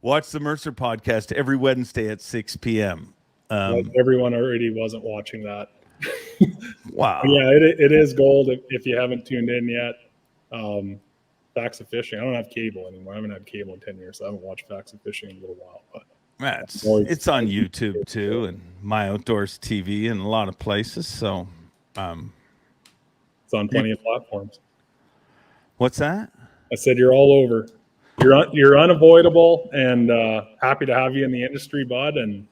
watch the Mercer podcast every Wednesday at 6 p.m. Everyone already wasn't watching that. Wow. Yeah, it is gold if you haven't tuned in yet. Facts of Fishing. I don't have cable anymore. I haven't had cable in 10 years, so I haven't watched Facts of Fishing in a little while. But it's on YouTube too, and My Outdoors TV, and a lot of places. So it's on plenty of platforms. What's that? I said you're all over. You're unavoidable, and happy to have you in the industry, bud. And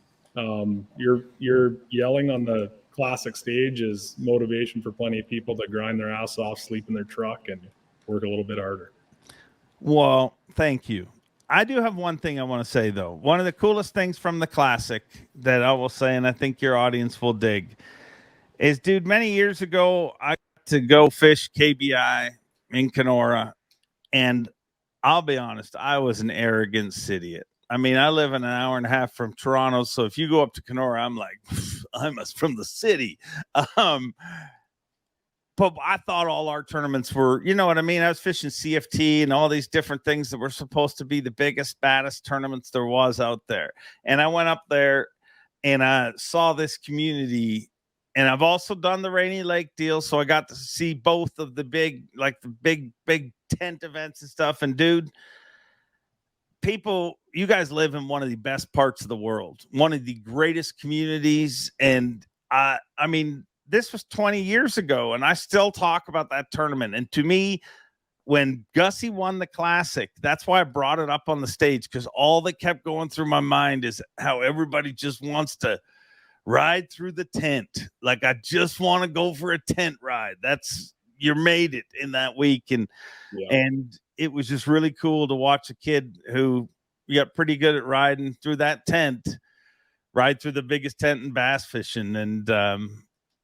you're yelling on the classic stage is motivation for plenty of people to grind their ass off, sleep in their truck, and work a little bit harder. Well, thank you. I do have one thing I want to say, though. One of the coolest things from the classic that I will say, and I think your audience will dig, is, dude, many years ago, I got to go fish KBI in Kenora, and I'll be honest, I was an arrogant idiot. I mean, I live an hour and a half from Toronto, so if you go up to Kenora, I'm like, I'm from the city. But I thought all our tournaments were, you know what I mean? I was fishing CFT and all these different things that were supposed to be the biggest, baddest tournaments there was out there. And I went up there and I saw this community, and I've also done the Rainy Lake deal. So I got to see both of the big tent events and stuff. And dude, people, you guys live in one of the best parts of the world, one of the greatest communities. And I mean, this was 20 years ago, and I still talk about that tournament. And to me, when Gussy won the Classic, that's why I brought it up on the stage, because all that kept going through my mind is how everybody just wants to ride through the tent. Like, I just want to go for a tent ride. You made it in that week. And it was just really cool to watch a kid who got pretty good at riding through that tent, ride through the biggest tent in bass fishing. And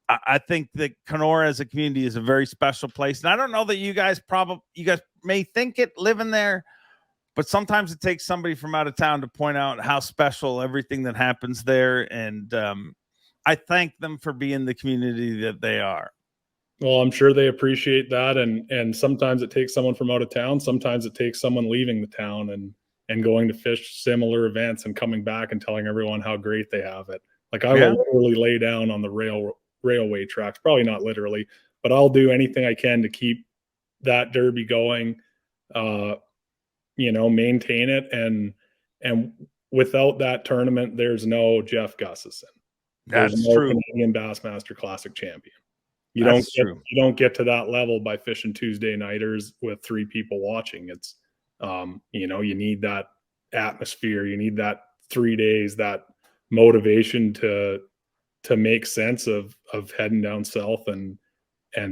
I think that Kenora as a community is a very special place. And I don't know that you guys may think it living there, but sometimes it takes somebody from out of town to point out how special everything that happens there. And I thank them for being the community that they are. Well, I'm sure they appreciate that. And sometimes it takes someone from out of town. Sometimes it takes someone leaving the town and going to fish similar events and coming back and telling everyone how great they have it. Like I will literally lay down on the railway tracks, probably not literally, but I'll do anything I can to keep that derby going, maintain it. And without that tournament, there's no Jeff Gussison. That's there's no true. Canadian Bassmaster Classic champion. You don't get to that level by fishing Tuesday nighters with 3 people watching. It's, you need that atmosphere. You need that 3 days, that motivation to make sense of heading down south and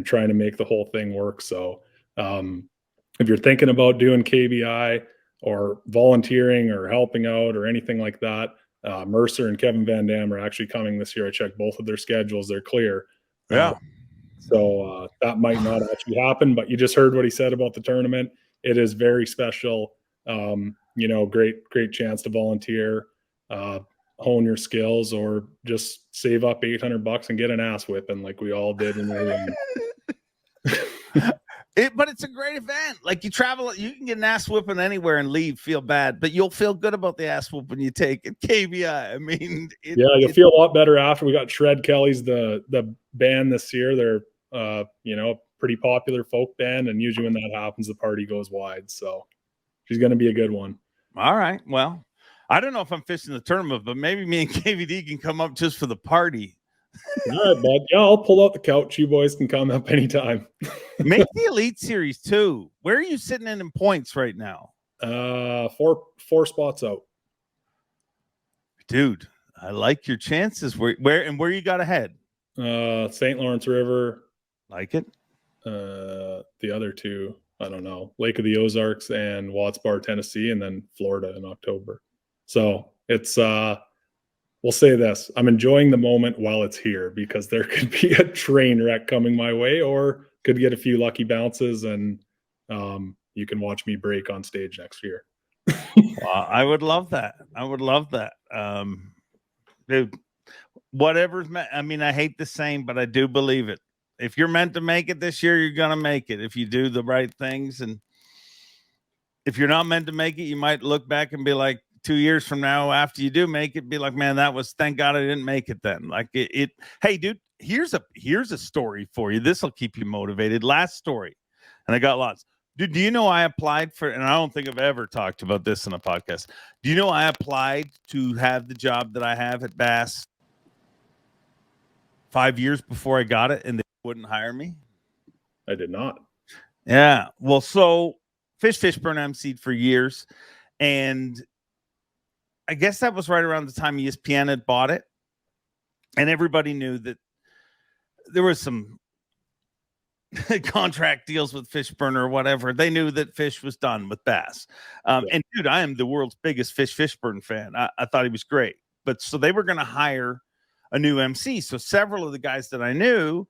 trying to make the whole thing work. So if you're thinking about doing KBI or volunteering or helping out or anything like that, Mercer and Kevin Van Dam are actually coming this year. I checked both of their schedules. They're clear. Yeah. So that might not actually happen, but you just heard what he said about the tournament. It is very special. Great chance to volunteer, hone your skills, or just save up $800 and get an ass whipping like we all did when we were in. But it's a great event. Like you travel, you can get an ass whooping anywhere and leave, feel bad, but you'll feel good about the ass whooping you take at KBI. I mean, you'll feel a lot better after. We got Shred Kelly's the band this year. They're pretty popular folk band, and usually when that happens, the party goes wide. So she's going to be a good one. All right. Well, I don't know if I'm fishing the tournament, but maybe me and KVD can come up just for the party. All right, bud. Yeah, I'll pull out the couch. You boys can come up anytime. Make the Elite Series too. Where are you sitting in points right now? 4 spots out. Dude, I like your chances. Where you got ahead? St. Lawrence River. Like it. The other 2, I don't know. Lake of the Ozarks and Watts Bar, Tennessee, and then Florida in October. So it's we'll say this. I'm enjoying the moment while it's here, because there could be a train wreck coming my way, or could get a few lucky bounces, and you can watch me break on stage next year. Well, I would love that. Dude, whatever's meant. I mean, I hate the saying, but I do believe it. If you're meant to make it this year, you're going to make it if you do the right things. And if you're not meant to make it, you might look back and be like, 2 years from now, after you do make it, be like, man, thank God I didn't make it then. Like it. Hey, dude, here's a story for you. This will keep you motivated. Last story. And I got lots. Dude, do you know I applied for, and I don't think I've ever talked about this in a podcast. Do you know I applied to have the job that I have at Bass 5 years before I got it, and they wouldn't hire me? I did not. Yeah. Well, so Fishburne emceed for years, and I guess that was right around the time ESPN had bought it, and everybody knew that there was some contract deals with Fishburne or whatever. They knew that Fish was done with Bass. And dude, I am the world's biggest Fishburne fan. I thought he was great, but so they were going to hire a new MC. So several of the guys that I knew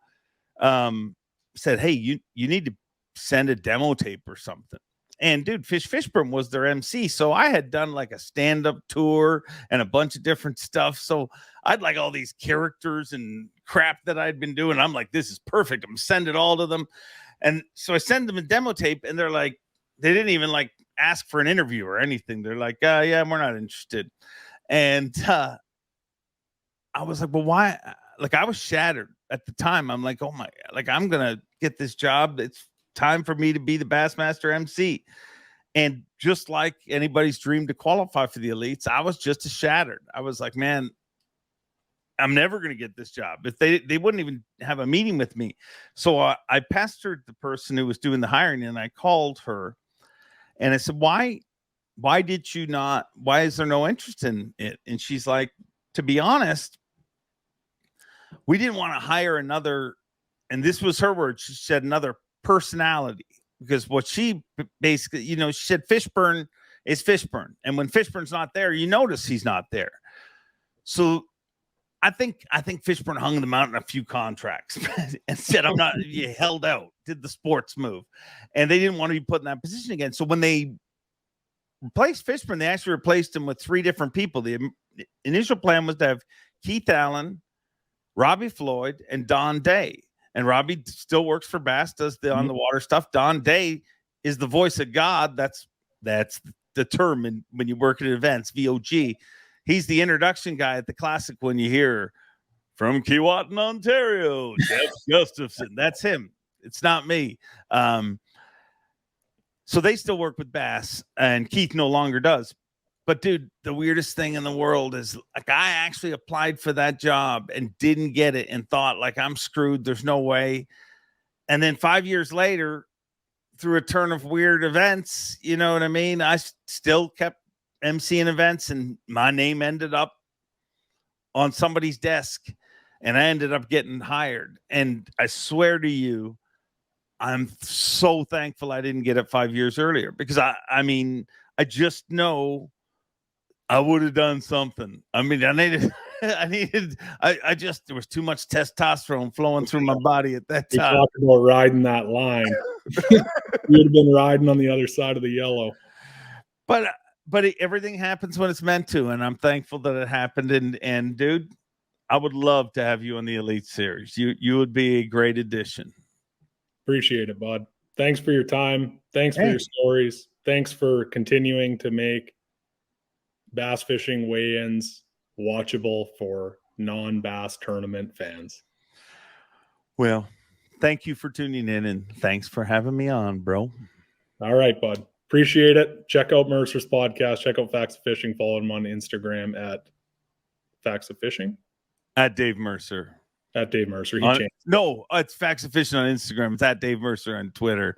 said, hey, you need to send a demo tape or something. And dude, Fishburne was their MC. So I had done like a stand-up tour and a bunch of different stuff. So I'd like all these characters and crap that I'd been doing. I'm like, this is perfect. I'm sending it all to them. And so I send them a demo tape, and they're like, they didn't even like ask for an interview or anything. They're like, yeah, we're not interested. And I was like, well, why? Like, I was shattered at the time. I'm like, oh my, like, I'm going to get this job. It's time for me to be the Bassmaster MC. And just like anybody's dream to qualify for the elites, I was just as shattered. I was like, man, I'm never going to get this job. If they wouldn't even have a meeting with me. So I pestered the person who was doing the hiring, and I called her and I said, why did you not, why is there no interest in it? And she's like, to be honest, we didn't want to hire another, and this was her word, she said, another personality. because what she basically, you know, she said Fishburne is Fishburne, and when Fishburne's not there, you notice he's not there. So I think Fishburne hung them out in a few contracts and said, I'm not, you held out, did the sports move. And they didn't want to be put in that position again. So when they replaced Fishburne, they actually replaced him with 3 different people. The initial plan was to have Keith Allen, Robbie Floyd, and Don Day. And Robbie still works for Bass, does the on the water stuff. Don Day is the voice of God. That's the term when you work at events, VOG. He's the introduction guy at the Classic when you hear from Keewatin, Ontario, Jeff Gustafson. That's him. It's not me. So they still work with Bass, and Keith no longer does. But, dude, the weirdest thing in the world is, like, I actually applied for that job and didn't get it and thought, like, I'm screwed. There's no way. And then 5 years later, through a turn of weird events, you know what I mean? I still kept emceeing events, and my name ended up on somebody's desk, and I ended up getting hired. And I swear to you, I'm so thankful I didn't get it 5 years earlier, because I mean, I just know I would have done something. I mean, I just, there was too much testosterone flowing through my body at that time. You talk about riding that line. You'd have been riding on the other side of the yellow. But everything happens when it's meant to, and I'm thankful that it happened. And dude, I would love to have you on the Elite Series. You would be a great addition. Appreciate it, bud. Thanks for your time. Thanks for your stories. Thanks for continuing to make bass fishing weigh-ins watchable for non-bass tournament fans. Well, thank you for tuning in, and thanks for having me on, bro. All right, bud. Appreciate it. Check out Mercer's podcast. Check out Facts of Fishing. Follow him on Instagram at Facts of Fishing. At Dave Mercer. At Dave Mercer. He changed. No, it's Facts of Fishing on Instagram. It's at Dave Mercer on Twitter.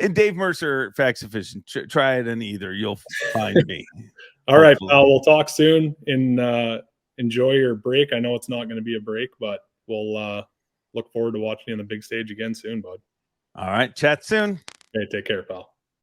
And Dave Mercer, Facts of Fishing. Try it in either. You'll find me. All right, pal. We'll talk soon. Enjoy your break. I know it's not going to be a break, but we'll look forward to watching you on the big stage again soon, bud. All right. Chat soon. Okay, take care, pal.